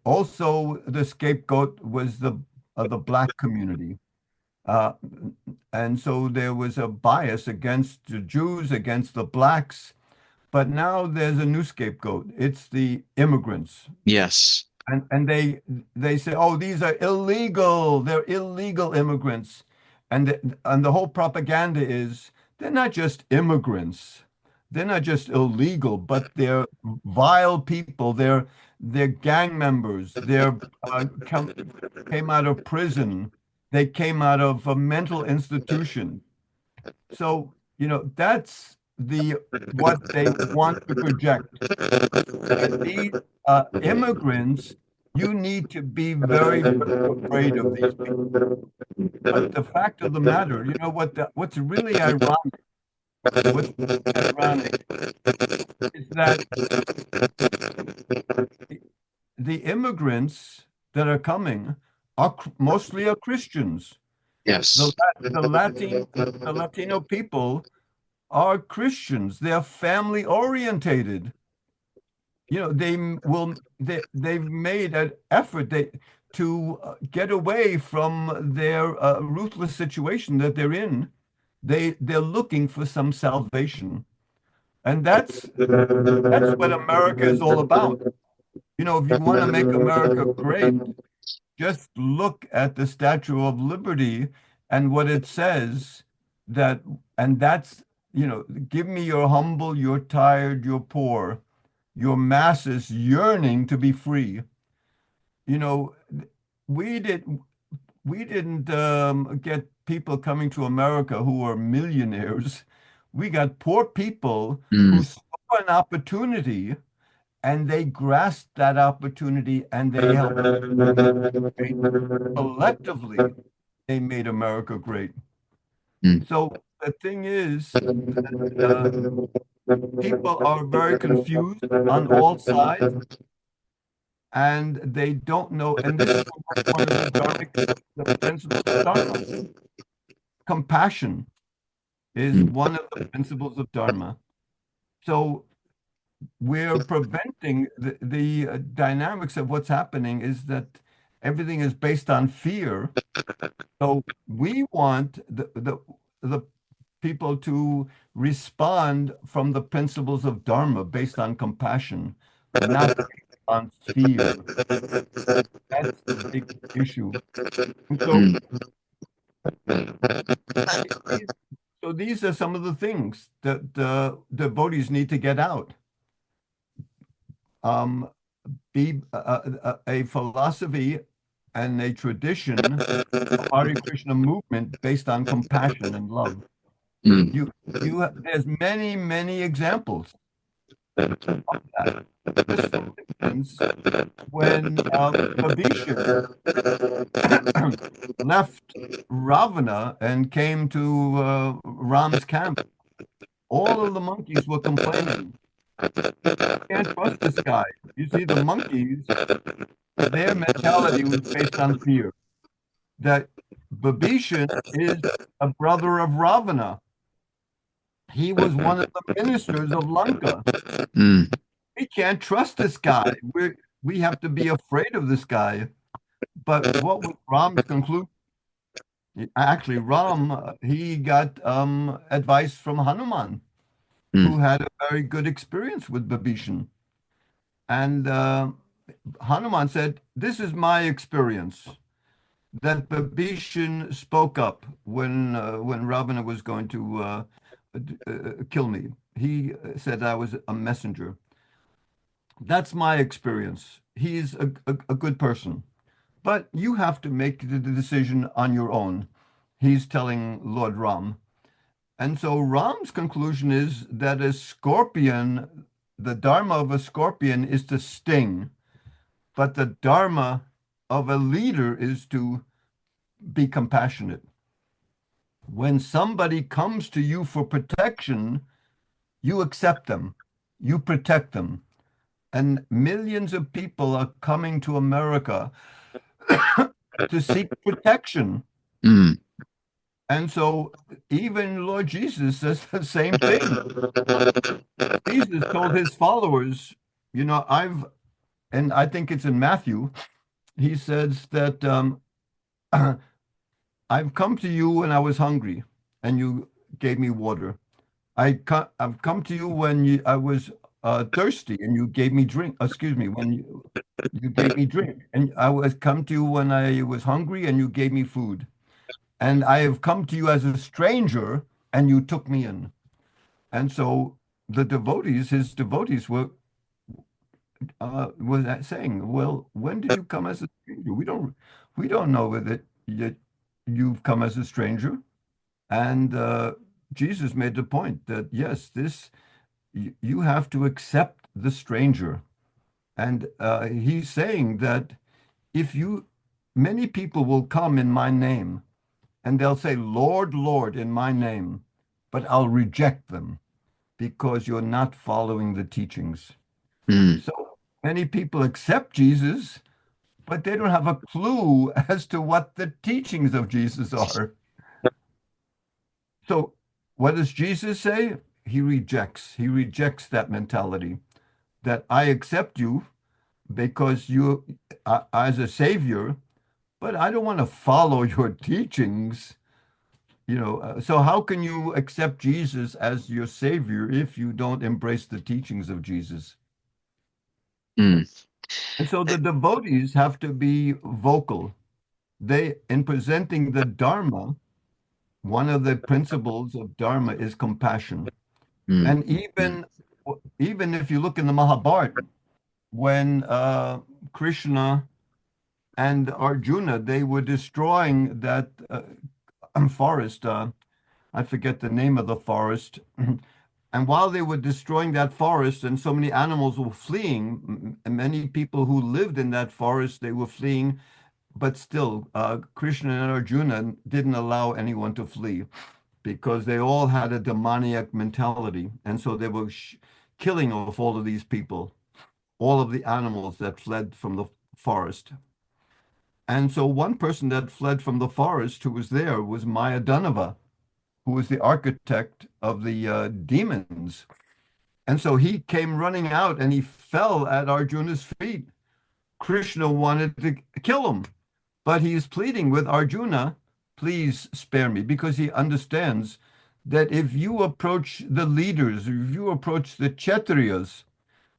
Speaker 1: also the scapegoat was the black community. Uh, and so there was a bias against the Jews, against the blacks. But now there's a new scapegoat. It's the immigrants.
Speaker 2: Yes.
Speaker 1: And they say, oh, these are illegal. They're illegal immigrants. And the whole propaganda is they're not just immigrants. They're not just illegal, but they're vile people. They're gang members. They're came out of prison. They came out of a mental institution. So, that's the what they want to project. And these immigrants, you need to be very, very afraid of these people. But the fact of the matter, what's really ironic, what's ironic is that the immigrants that are coming mostly are Christians. The
Speaker 2: Yes.
Speaker 1: the Latino people are Christians. They're family orientated. They've made an effort to get away from their ruthless situation that they're in. They're looking for some salvation, and that's what America is all about. If you want to make America great, just look at the Statue of Liberty and what it says that, and that's, give me your humble, your tired, your poor, your masses yearning to be free. You know, we did we didn't get people coming to America who were millionaires. We got poor people who
Speaker 2: Mm.
Speaker 1: saw an opportunity and they grasped that opportunity and they helped make it great. Collectively, they made America great.
Speaker 2: Mm.
Speaker 1: So the thing is that people are very confused on all sides and they don't know. And this is one of the the principles of Dharma. Compassion is
Speaker 2: Mm.
Speaker 1: one of the principles of Dharma. So we're preventing the dynamics of what's happening is that everything is based on fear. So we want the people to respond from the principles of Dharma based on compassion, not on fear. That's the big issue. And so,
Speaker 2: Mm.
Speaker 1: these, so these are some of the things that devotees need to get out. Um, be a philosophy and a tradition of Hare Krishna movement based on compassion and love.
Speaker 2: Mm.
Speaker 1: There's many, many examples of that. Just for instance, when Vibhishan left Ravana and came to Ram's camp, all of the monkeys were complaining. Can't trust this guy. You see, the monkeys, their mentality was based on fear. That Vibhishan is a brother of Ravana. He was one of the ministers of Lanka.
Speaker 2: Mm.
Speaker 1: We can't trust this guy. We have to be afraid of this guy. But what was Ram's conclusion? Actually, Ram, he got advice from Hanuman,
Speaker 2: Mm.
Speaker 1: who had a very good experience with Vibhishan. And Hanuman said, this is my experience, that Vibhishan spoke up when Ravana was going to kill me. He said I was a messenger. That's my experience. He's a good person. But you have to make the decision on your own. He's telling Lord Ram. And so Ram's conclusion is that a scorpion, the dharma of a scorpion is to sting, but the dharma of a leader is to be compassionate. When somebody comes to you for protection, you accept them, you protect them. And millions of people are coming to America to seek protection.
Speaker 2: Mm.
Speaker 1: And so even Lord Jesus says the same thing. Jesus told his followers, and I think it's in Matthew, he says that I've come to you when I was hungry and you gave me water. I've come to you when I was thirsty and you gave me drink. Excuse me, when you gave me drink. And I was come to you when I was hungry and you gave me food. And I have come to you as a stranger and you took me in. And so the devotees, his devotees was saying, well, when did you come as a stranger? We don't know that you've come as a stranger. And Jesus made the point that yes, this you have to accept the stranger. And he's saying that if you, many people will come in my name and they'll say, Lord, Lord, in my name, but I'll reject them because you're not following the teachings.
Speaker 2: Mm,
Speaker 1: So many people accept Jesus, but they don't have a clue as to what the teachings of Jesus are. So what does Jesus say? He rejects that mentality that I accept you because you as a savior, but I don't want to follow your teachings. So how can you accept Jesus as your savior if you don't embrace the teachings of Jesus?
Speaker 2: mm,
Speaker 1: And so the devotees have to be vocal. They, in presenting the Dharma, one of the principles of Dharma is compassion.
Speaker 2: mm,
Speaker 1: And
Speaker 2: mm,
Speaker 1: even if you look in the Mahabharata, when Krishna and Arjuna, they were destroying that forest. I forget the name of the forest. And while they were destroying that forest and so many animals were fleeing, many people who lived in that forest, they were fleeing, but still, Krishna and Arjuna didn't allow anyone to flee because they all had a demoniac mentality. And so they were killing off all of these people, all of the animals that fled from the forest. And so one person that fled from the forest who was there was Mayadanava, who was the architect of the demons. And so he came running out and he fell at Arjuna's feet. Krishna wanted to kill him, but he's pleading with Arjuna, please spare me, because he understands that if you approach the leaders, if you approach the Kshatriyas,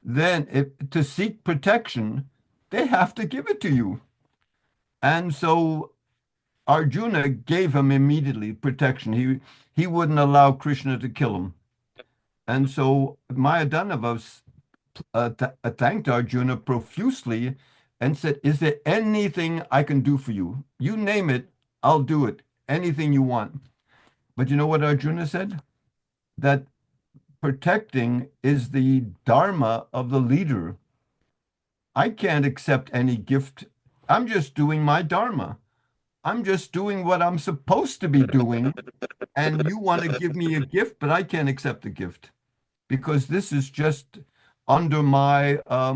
Speaker 1: then to seek protection, they have to give it to you. And so Arjuna gave him immediately protection. He wouldn't allow Krishna to kill him. And so Mayadanava thanked Arjuna profusely and said, is there anything I can do for you? You name it, I'll do it. Anything you want. But you know what Arjuna said? That protecting is the dharma of the leader. I can't accept any gift. I'm just doing my dharma. I'm just doing what I'm supposed to be doing. And you want to give me a gift, but I can't accept the gift because this is just under my, uh,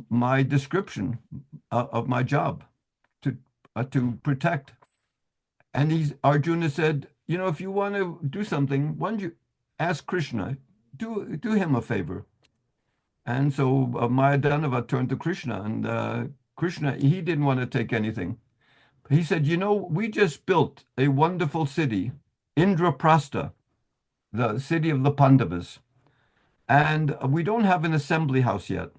Speaker 1: my description of my job to protect. And Arjuna said, if you want to do something, why don't you ask Krishna, do him a favor. And so Mayadanava turned to Krishna, and Krishna, he didn't want to take anything. He said, we just built a wonderful city, Indraprastha, the city of the Pandavas, and we don't have an assembly house yet.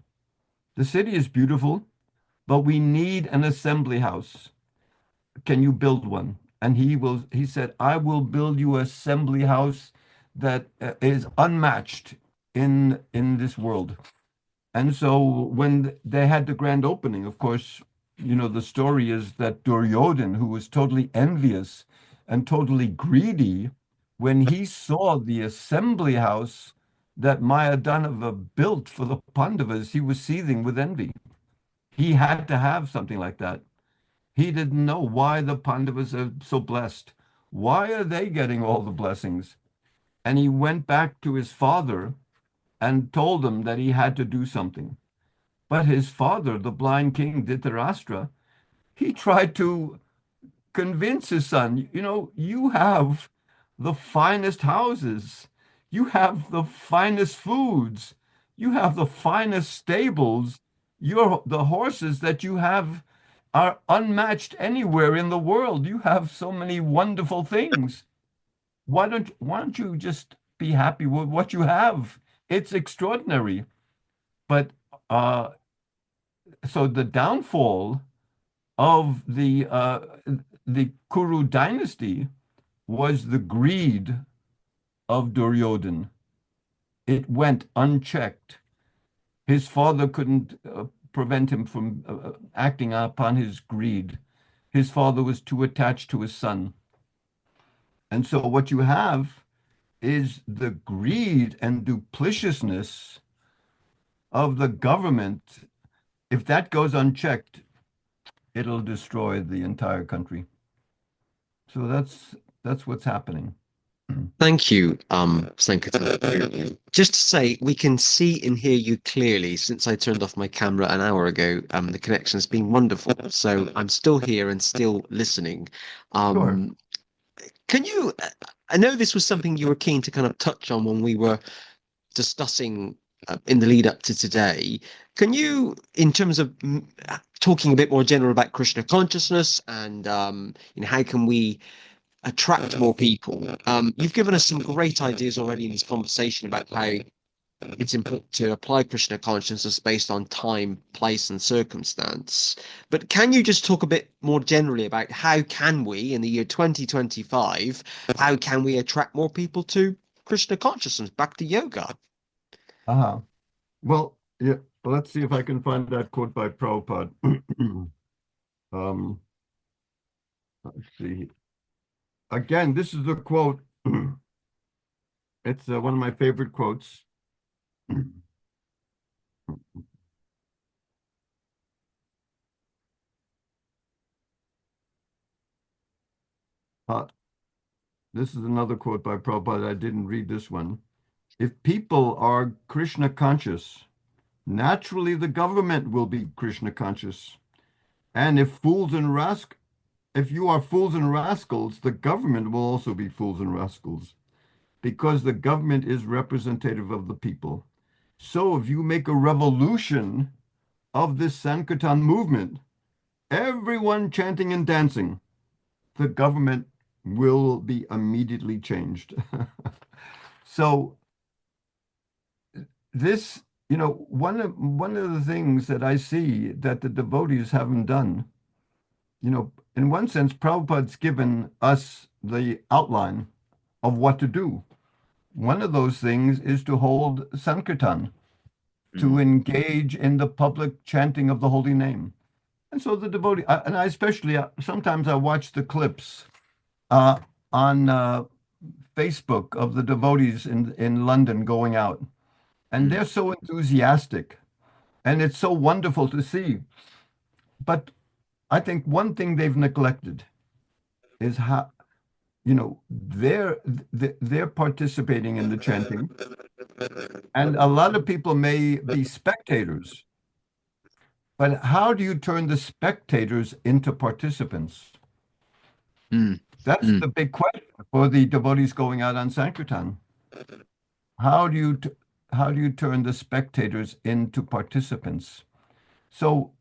Speaker 1: The city is beautiful, but we need an assembly house. Can you build one? And he said, I will build you an assembly house that is unmatched in this world. And so when they had the grand opening, of course, the story is that Duryodhan, who was totally envious and totally greedy, when he saw the assembly house that Mayadanava built for the Pandavas, he was seething with envy. He had to have something like that. He didn't know why the Pandavas are so blessed. Why are they getting all the blessings? And he went back to his father and told him that he had to do something. But his father, the blind king Dhritarashtra, he tried to convince his son, you have the finest houses, you have the finest foods, you have the finest stables, the horses that you have are unmatched anywhere in the world. You have so many wonderful things. why don't you just be happy with what you have? It's extraordinary. But uh, so the downfall of the Kuru dynasty was the greed of Duryodhan. It went unchecked. His father couldn't prevent him from acting upon his greed. His father was too attached to his son. And so what you have is the greed and duplicitousness of the government. If that goes unchecked, it'll destroy the entire country. So that's what's happening.
Speaker 2: Thank you, Sankirtan. Just to say, we can see and hear you clearly since I turned off my camera an hour ago. The connection's been wonderful, so I'm still here and still listening.
Speaker 1: Sure.
Speaker 2: Um, can you? I know this was something you were keen to kind of touch on when we were discussing in the lead up to today. Can you, in terms of talking a bit more general about Krishna consciousness and how can we attract more people? You've given us some great ideas already in this conversation about how it's important to apply Krishna consciousness based on time, place, and circumstance. But can you just talk a bit more generally about how can we, in the year 2025, how can we attract more people to Krishna consciousness, back to yoga?
Speaker 1: Uh-huh. Well, yeah, let's see if I can find that quote by Prabhupada. Um, let's see. Again, this is the quote. It's one of my favorite quotes. Uh, this is another quote by Prabhupada. I didn't read this one. If people are Krishna conscious, naturally the government will be Krishna conscious. And if you are fools and rascals, the government will also be fools and rascals, because the government is representative of the people. So if you make a revolution of this Sankirtan movement, everyone chanting and dancing, the government will be immediately changed. So this, one of the things that I see that the devotees haven't done, in one sense, Prabhupada's given us the outline of what to do. One of those things is to hold Sankirtan, to
Speaker 2: Mm.
Speaker 1: engage in the public chanting of the holy name. And so the devotee, and I especially, sometimes I watch the clips uh, on Facebook of the devotees in London going out, and
Speaker 2: Mm.
Speaker 1: they're so enthusiastic, and it's so wonderful to see. But I think one thing they've neglected is how, they're participating in the chanting, and a lot of people may be spectators, but how do you turn the spectators into participants?
Speaker 2: Mm.
Speaker 1: That's
Speaker 2: Mm.
Speaker 1: the big question for the devotees going out on Sankirtan. How do you how do you turn the spectators into participants? So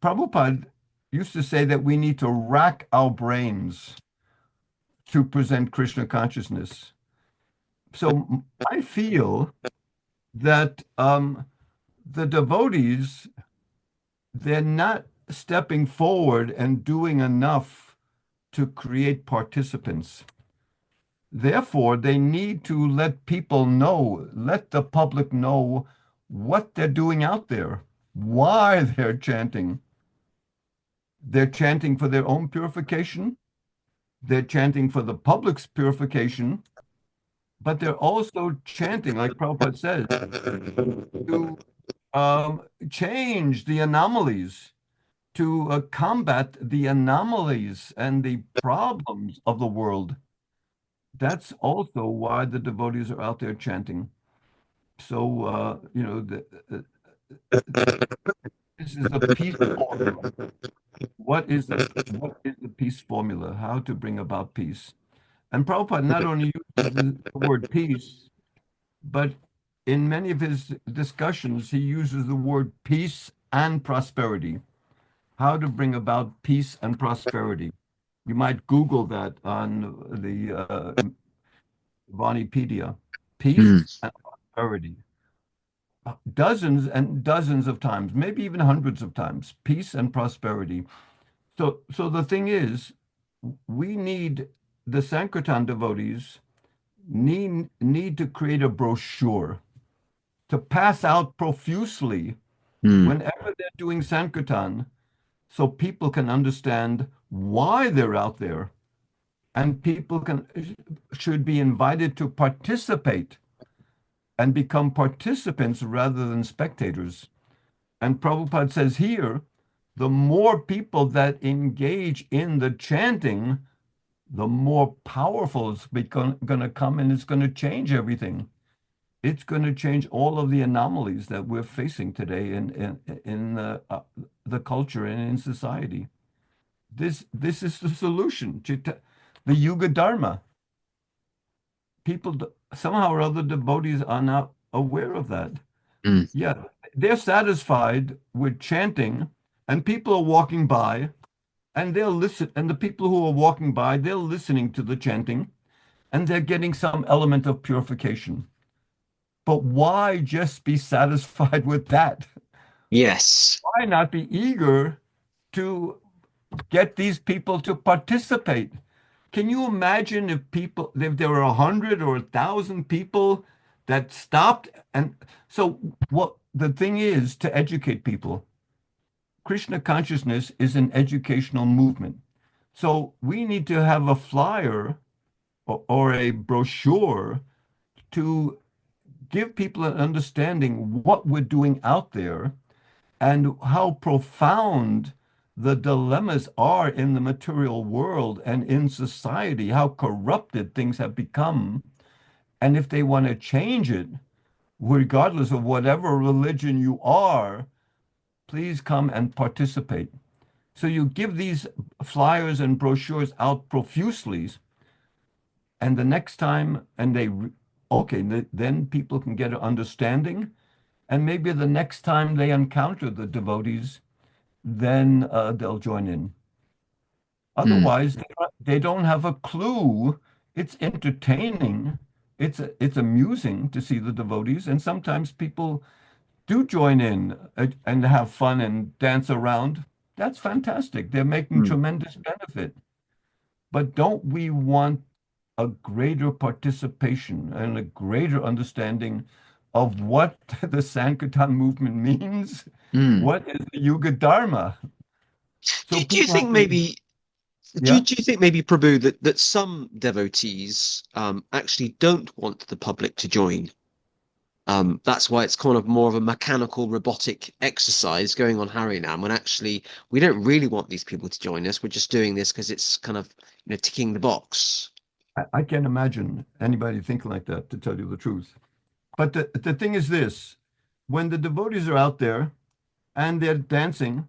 Speaker 1: Prabhupada used to say that we need to rack our brains to present Krishna consciousness. So I feel that the devotees, they're not stepping forward and doing enough to create participants. Therefore, they need to let people know, let the public know what they're doing out there, why they're chanting. They're chanting for their own purification, they're chanting for the public's purification, but they're also chanting, like Prabhupada says, to change the anomalies, to combat the anomalies and the problems of the world. That's also why the devotees are out there chanting. So, this is the peace formula. What is the peace formula? How to bring about peace? And Prabhupada not only uses the word peace, but in many of his discussions, he uses the word peace and prosperity. How to bring about peace and prosperity. You might Google that on the Vanipedia, peace
Speaker 2: Mm,
Speaker 1: and prosperity. Dozens and dozens of times, maybe even hundreds of times, peace and prosperity. So the thing is, we need the Sankirtan devotees need to create a brochure to pass out profusely
Speaker 2: mm,
Speaker 1: whenever they're doing Sankirtan, so people can understand why they're out there, and people can should be invited to participate and become participants rather than spectators. And Prabhupada says here, the more people that engage in the chanting, the more powerful it's going to come, and it's going to change everything. It's going to change all of the anomalies that we're facing today in the culture and in society. This is the solution to the Yuga Dharma. People somehow or other, devotees are not aware of that.
Speaker 2: mm.
Speaker 1: Yeah, they're satisfied with chanting, and people are walking by, and they'll listen. And the people who are walking by, they're listening to the chanting, and they're getting some element of purification. But why just be satisfied with that?
Speaker 2: Yes.
Speaker 1: Why not be eager to get these people to participate? Can you imagine if there were 100 or 1,000 people that stopped? And so, what the thing is to educate people, Krishna consciousness is an educational movement. So, we need to have a flyer or a brochure to give people an understanding what we're doing out there and how profound the dilemmas are in the material world and in society, how corrupted things have become. And if they want to change it, regardless of whatever religion you are, please come and participate. So you give these flyers and brochures out profusely, and the next time, okay, then people can get an understanding. And maybe the next time they encounter the devotees, then they'll join in.
Speaker 2: Mm,
Speaker 1: Otherwise, they don't have a clue. It's entertaining. It's amusing to see the devotees, and sometimes people do join in and have fun and dance around. That's fantastic. They're making
Speaker 2: mm,
Speaker 1: tremendous benefit. But don't we want a greater participation and a greater understanding of what the Sankirtan movement means?
Speaker 2: mm.
Speaker 1: What is the Yuga Dharma? So
Speaker 2: Do you
Speaker 1: people
Speaker 2: think
Speaker 1: have to,
Speaker 2: maybe
Speaker 1: yeah.
Speaker 2: do you think maybe Prabhu that some devotees actually don't want the public to join? That's why it's kind of more of a mechanical robotic exercise going on Harinam when actually we don't really want these people to join us. We're just doing this because it's kind of ticking the box.
Speaker 1: I can't imagine anybody thinking like that, to tell you the truth. But the thing is this, when the devotees are out there and they're dancing,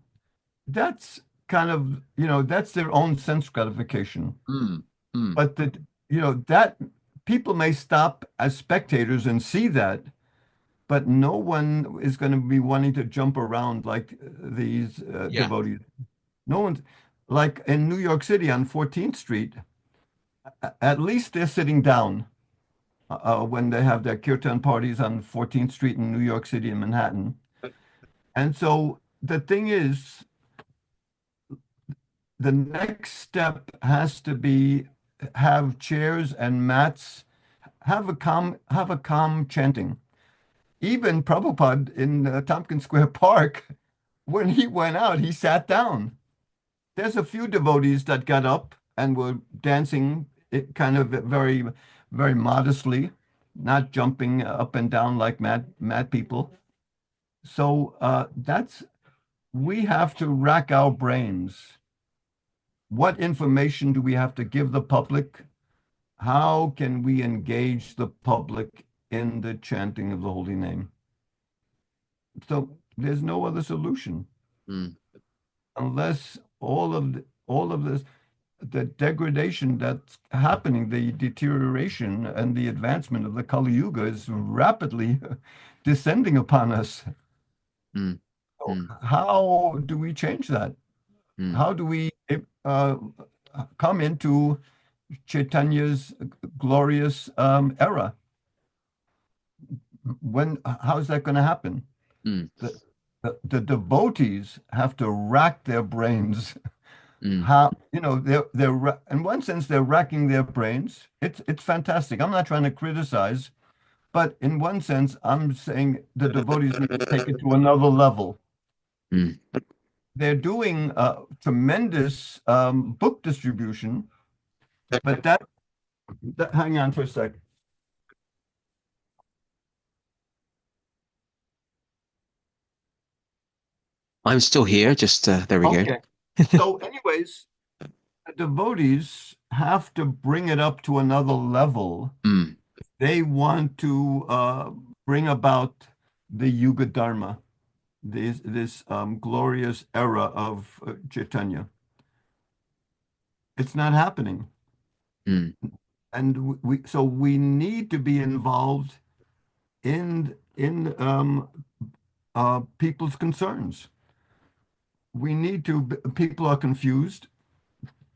Speaker 1: that's kind of, that's their own sense gratification.
Speaker 2: Mm, mm.
Speaker 1: But that people may stop as spectators and see that, but no one is going to be wanting to jump around like these
Speaker 2: Yeah.
Speaker 1: devotees. No one's like in New York City on 14th Street, at least they're sitting down when they have their kirtan parties on 14th Street in New York City and Manhattan. And so the thing is, the next step has to be have chairs and mats, have a calm chanting. Even Prabhupada in Tompkins Square Park, when he went out, he sat down. There's a few devotees that got up and were dancing kind of very, very modestly, not jumping up and down like mad people. So that's we have to rack our brains. What information do we have to give the public? How can we engage the public in the chanting of the holy name? So there's no other solution
Speaker 2: Mm,
Speaker 1: unless all of this the degradation that's happening, the deterioration and the advancement of the Kali Yuga is rapidly descending upon us.
Speaker 2: mm,
Speaker 1: So
Speaker 2: mm,
Speaker 1: how do we change that?
Speaker 2: mm,
Speaker 1: How do we uh, come into Chaitanya's glorious era. How's that going to happen?
Speaker 2: mm,
Speaker 1: The, the devotees have to rack their brains.
Speaker 2: mm.
Speaker 1: How, in one sense they're racking their brains. It's fantastic. I'm not trying to criticize, but in one sense I'm saying the devotees need to take it to another level.
Speaker 2: Mm.
Speaker 1: They're doing tremendous book distribution, but hang on for a sec.
Speaker 2: I'm still here. Just there we go.
Speaker 1: Okay. So, anyways, the devotees have to bring it up to another level.
Speaker 2: Mm,
Speaker 1: They want to bring about the Yuga Dharma, this glorious era of Chaitanya. It's not happening,
Speaker 2: mm,
Speaker 1: and we need to be involved in people's concerns. People are confused.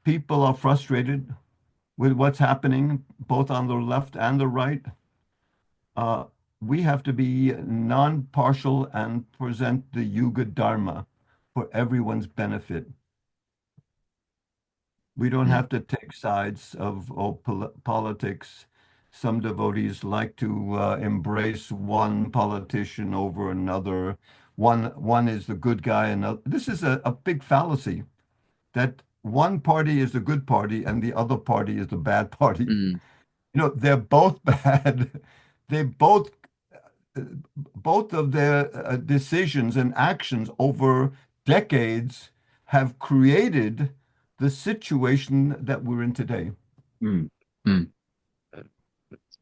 Speaker 1: People are frustrated with what's happening both on the left and the right. Uh, we have to be non-partial and present the Yuga Dharma for everyone's benefit. We don't
Speaker 2: mm,
Speaker 1: have to take sides of politics. Some devotees like to embrace one politician over another. One is the good guy, and this is a big fallacy that one party is the good party and the other party is the bad party.
Speaker 2: mm,
Speaker 1: They're both bad. They both of their decisions and actions over decades have created the situation that we're in today.
Speaker 2: mm, mm.
Speaker 1: But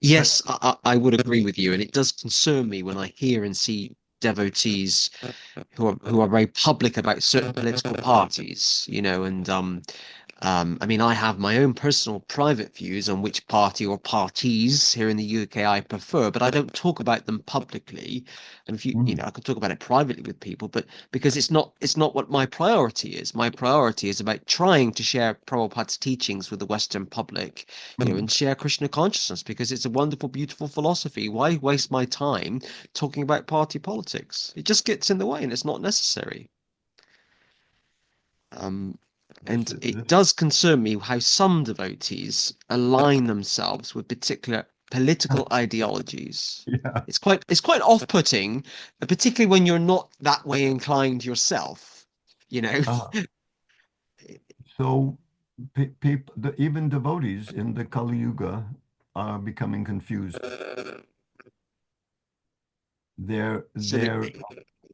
Speaker 2: Yes, I would agree with you, and it does concern me when I hear and see devotees who are very public about certain political parties, and I mean, I have my own personal private views on which party or parties here in the UK I prefer, but I don't talk about them publicly. And if
Speaker 1: mm,
Speaker 2: I can talk about it privately with people, but because it's not what my priority is. My priority is about trying to share Prabhupada's teachings with the Western public,
Speaker 1: mm,
Speaker 2: and share Krishna consciousness because it's a wonderful, beautiful philosophy. Why waste my time talking about party politics? It just gets in the way and it's not necessary. Um,
Speaker 1: this
Speaker 2: and
Speaker 1: is
Speaker 2: it
Speaker 1: this,
Speaker 2: does concern me how some devotees align themselves with particular political ideologies.
Speaker 1: yeah.
Speaker 2: It's quite off-putting, particularly when you're not that way inclined yourself, you know.
Speaker 1: Uh, so people, even devotees in the Kali Yuga are becoming confused. They're
Speaker 2: So it,
Speaker 1: they're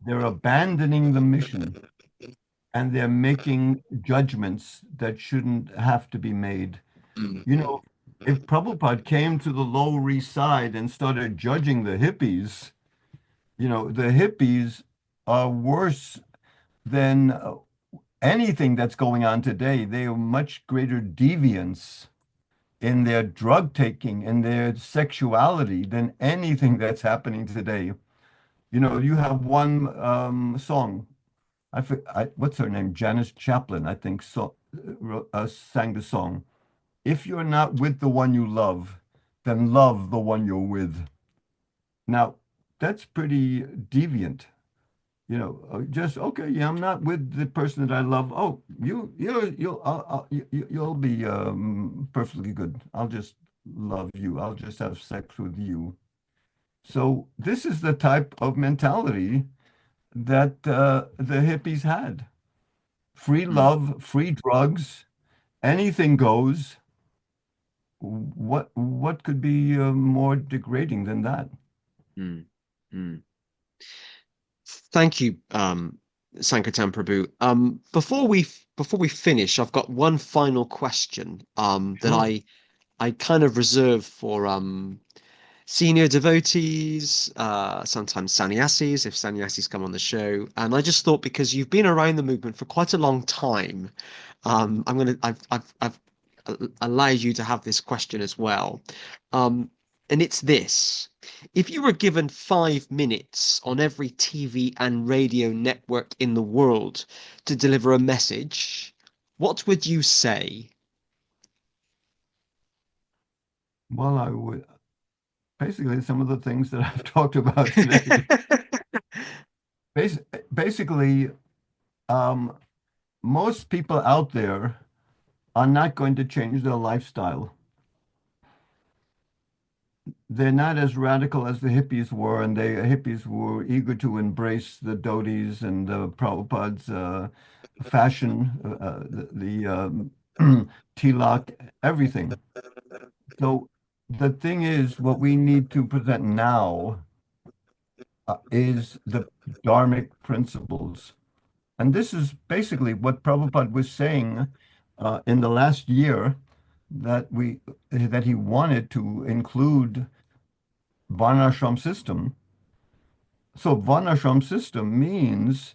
Speaker 1: they're abandoning the mission and they're making judgments that shouldn't have to be made.
Speaker 2: mm,
Speaker 1: You know, if Prabhupada came to the Lower East Side and started judging the hippies, the hippies are worse than anything that's going on today. They are much greater deviants in their drug taking and their sexuality than anything that's happening today. You have one song. What's her name? Janis Joplin, I think, sang the song. If you're not with the one you love, then love the one you're with. Now, that's pretty deviant. Just okay. Yeah, I'm not with the person that I love. Oh, you'll be perfectly good. I'll just love you. I'll just have sex with you. So this is the type of mentality that the hippies had. Free
Speaker 2: mm,
Speaker 1: love, free drugs, anything goes. What could be more degrading than that?
Speaker 2: mm, mm. Thank you, Sankirtan Prabhu. Before we finish, I've got one final question that
Speaker 1: Sure.
Speaker 2: I kind of reserve for senior devotees, sometimes sannyasis, if sannyasis come on the show. And I just thought because you've been around the movement for quite a long time, I've allowed you to have this question as well. Um, and it's this. If you were given 5 minutes on every TV and radio network in the world to deliver a message, what would you say?
Speaker 1: Well, I would basically some of the things that I've talked about today. Bas Basically, um, most people out there are not going to change their lifestyle. They're not as radical as the hippies were, and the hippies were eager to embrace the dhotis and the Prabhupada's fashion, tilak, everything. So the thing is, what we need to present now is the dharmic principles. And this is basically what Prabhupada was saying in the last year that he wanted to include Varnashram system. So Varnashram system means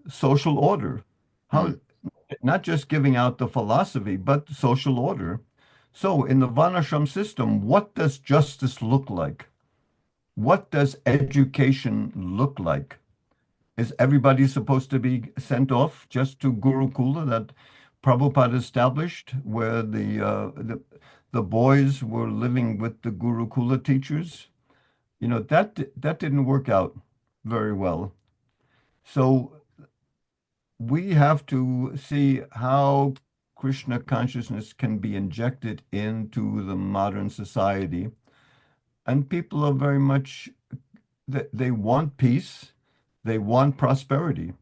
Speaker 1: social order.
Speaker 2: Hmm.
Speaker 1: How not just giving out the philosophy, but social order. So in the Varnashram system, what does justice look like? What does education look like? Is everybody supposed to be sent off just to Gurukula that Prabhupada established, where the boys were living with the Gurukula teachers? You know, that didn't work out very well. So we have to see how Krishna consciousness can be injected into the modern society. And people are very much, they want peace, they want prosperity.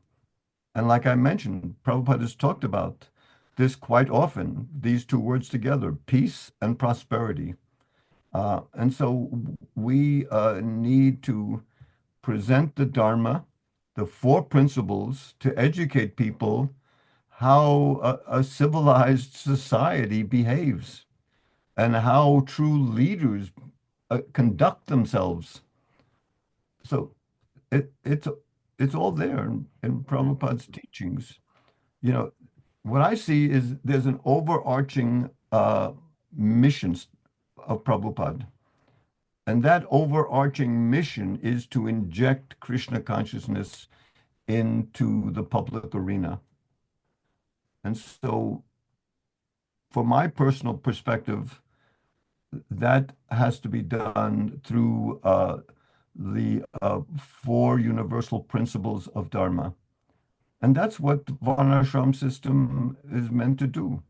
Speaker 1: And like I mentioned, Prabhupada has talked about this quite often, these two words together, peace and prosperity. And so we need to present the Dharma, the four principles to educate people how a civilized society behaves and how true leaders conduct themselves. So it, it's it's all there in Prabhupada's teachings. You know, what I see is there's an overarching mission of Prabhupada. And that overarching mission is to inject Krishna consciousness into the public arena. And so, for my personal perspective, that has to be done through the four universal principles of Dharma. And that's what the Varnashram system is meant to do,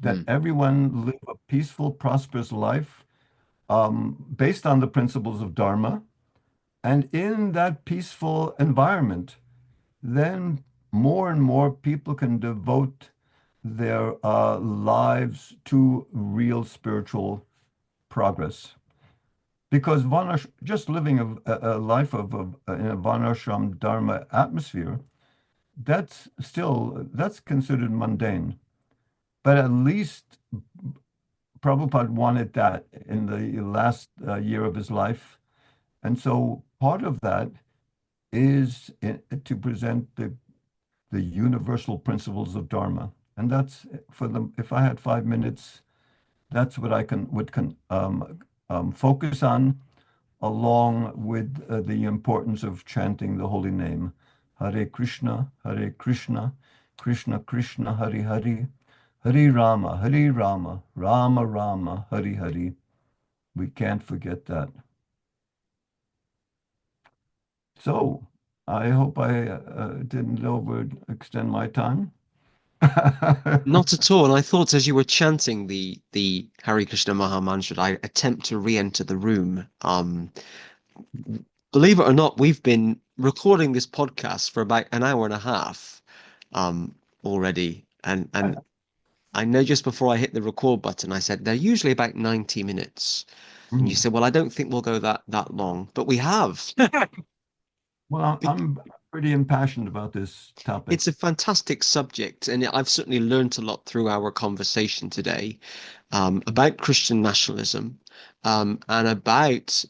Speaker 1: that
Speaker 2: Hmm.
Speaker 1: everyone live a peaceful, prosperous life based on the principles of Dharma. And in that peaceful environment, then more and more people can devote their lives to real spiritual progress. Because just living a life in a Varnashram Dharma atmosphere, that's considered mundane. But at least Prabhupada wanted that in the last year of his life. And so part of that is to present the universal principles of Dharma. And that's for them. If I had 5 minutes, that's what I focus on, along with the importance of chanting the holy name. Hare Krishna, Hare Krishna, Krishna Krishna, Hare Hare, Hare Rama, Rama Rama, Hare Hare. We can't forget that. So I hope I didn't overextend my time.
Speaker 2: Not at all. And I thought as you were chanting the Hare Krishna Maha Mantra, I attempt to re-enter the room. Believe it or not, we've been recording this podcast for about an hour and a half, already. And I know just before I hit the record button, I said they're usually about 90 minutes. And you
Speaker 1: Mm.
Speaker 2: said, well, I don't think we'll go that long, but we have.
Speaker 1: Well, I'm pretty impassioned about this topic.
Speaker 2: It's a fantastic subject, and I've certainly learned a lot through our conversation today, about Christian nationalism, and about,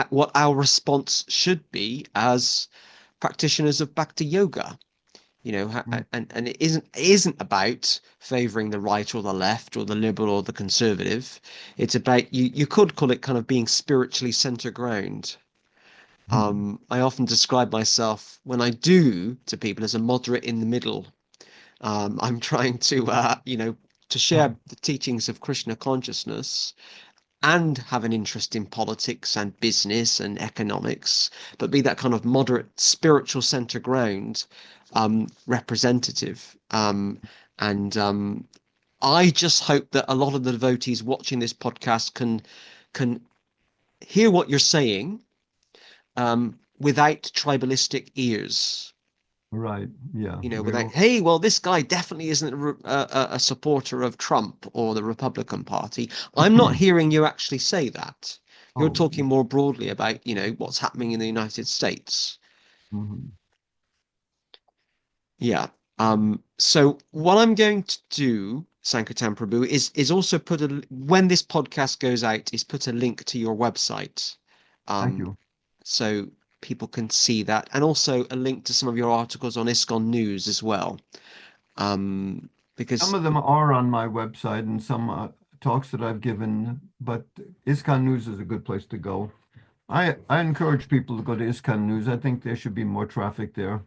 Speaker 2: what our response should be as practitioners of bhakti yoga.
Speaker 1: Mm.
Speaker 2: And it isn't about favoring the right or the left or the liberal or the conservative. It's about you could call it kind of being spiritually center ground. I often describe myself when I do to people as a moderate in the middle. I'm trying to, to share the teachings of Krishna consciousness and have an interest in politics and business and economics, but be that kind of moderate spiritual center ground representative. And I just hope that a lot of the devotees watching this podcast can hear what you're saying without tribalistic ears.
Speaker 1: Right. Yeah.
Speaker 2: You know, without,
Speaker 1: We'll.
Speaker 2: hey, well, this guy definitely isn't a supporter of Trump or the Republican Party. I'm not hearing you actually say that. You're
Speaker 1: Oh.
Speaker 2: talking more broadly about, what's happening in the United States.
Speaker 1: Mhm.
Speaker 2: Yeah. So what I'm going to do, Sankirtan Prabhu, is also when this podcast goes out, is put a link to your website.
Speaker 1: Thank
Speaker 2: Um,
Speaker 1: you.
Speaker 2: so people can see that, and also a link to some of your articles on ISKCON News as well. Um,
Speaker 1: Some
Speaker 2: because
Speaker 1: of them are on my website and some talks that I've given, but ISKCON News is a good place to go. I encourage people to go to ISKCON News. I think there should be more traffic there.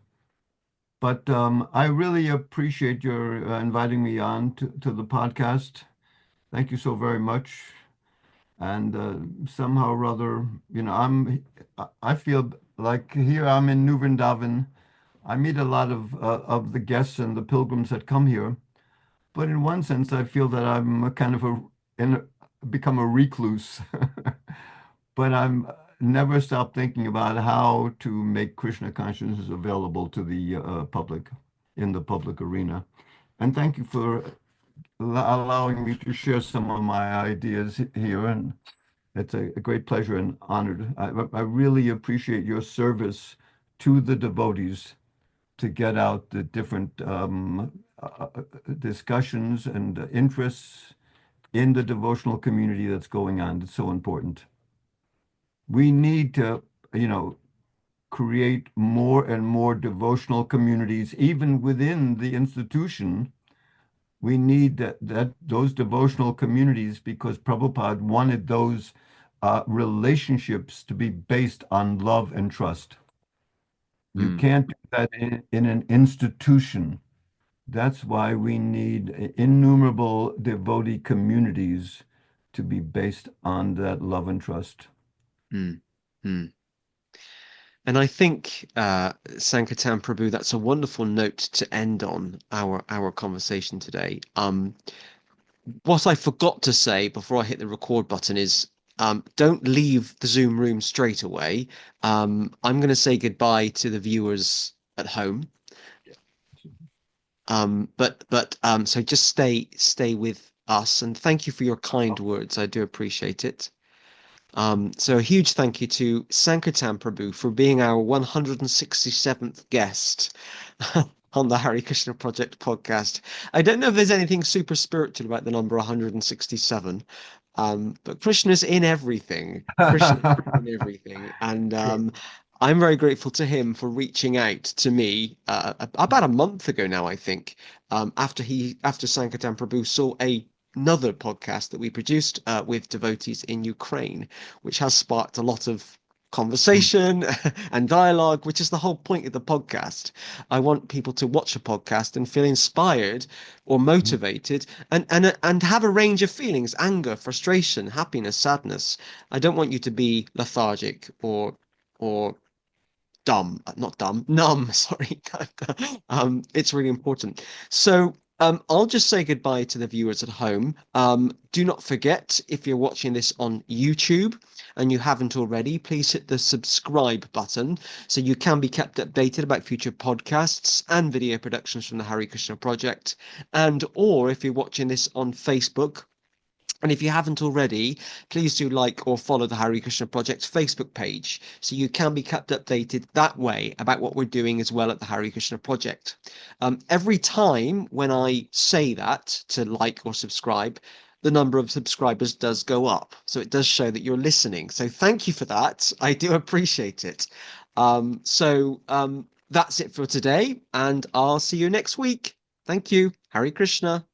Speaker 1: But I really appreciate your inviting me on to the podcast. Thank you so very much. And somehow or other, I feel like here I'm in New Vrindavan. I meet a lot of the guests and the pilgrims that come here. But in one sense, I feel that I'm a kind of become a recluse. But I'm never stop thinking about how to make Krishna consciousness available to the public in the public arena. And thank you for allowing me to share some of my ideas here. And it's a great pleasure and honored. I really appreciate your service to the devotees to get out the different discussions and interests in the devotional community that's going on. It's so important. We need to, you know, create more and more devotional communities, even within the institution. We need that those devotional communities because Prabhupada wanted those relationships to be based on love and trust. You
Speaker 2: mm,
Speaker 1: can't do that in an institution. That's why we need innumerable devotee communities to be based on that love and trust.
Speaker 2: mm, mm. And I think, Sankirtan Prabhu, that's a wonderful note to end on our conversation today. What I forgot to say before I hit the record button is, don't leave the Zoom room straight away. I'm going to say goodbye to the viewers at home. So just stay with us, and thank you for your kind words. I do appreciate it. So a huge thank you to Sankirtan Prabhu for being our 167th guest on the Hare Krishna Project podcast. I don't know if there's anything super spiritual about the number 167, but Krishna's in everything. Krishna's in everything. And
Speaker 1: Sure.
Speaker 2: I'm very grateful to him for reaching out to me about a month ago now, I think, after Sankirtan Prabhu saw another podcast that we produced with devotees in Ukraine, which has sparked a lot of conversation and dialogue, which is the whole point of the podcast. I want people to watch a podcast and feel inspired or motivated and have a range of feelings: anger, frustration, happiness, sadness. I don't want you to be lethargic or dumb, not dumb, numb, sorry. It's really important. So I'll just say goodbye to the viewers at home. Do not forget, if you're watching this on YouTube and you haven't already, please hit the subscribe button so you can be kept updated about future podcasts and video productions from the Hare Krishna Project. And or if you're watching this on Facebook, and if you haven't already, please do like or follow the Hare Krishna Project Facebook page so you can be kept updated that way about what we're doing as well at the Hare Krishna Project. Every time when I say that to like or subscribe, the number of subscribers does go up. So it does show that you're listening. So thank you for that. I do appreciate it. That's it for today, and I'll see you next week. Thank you. Hare Krishna.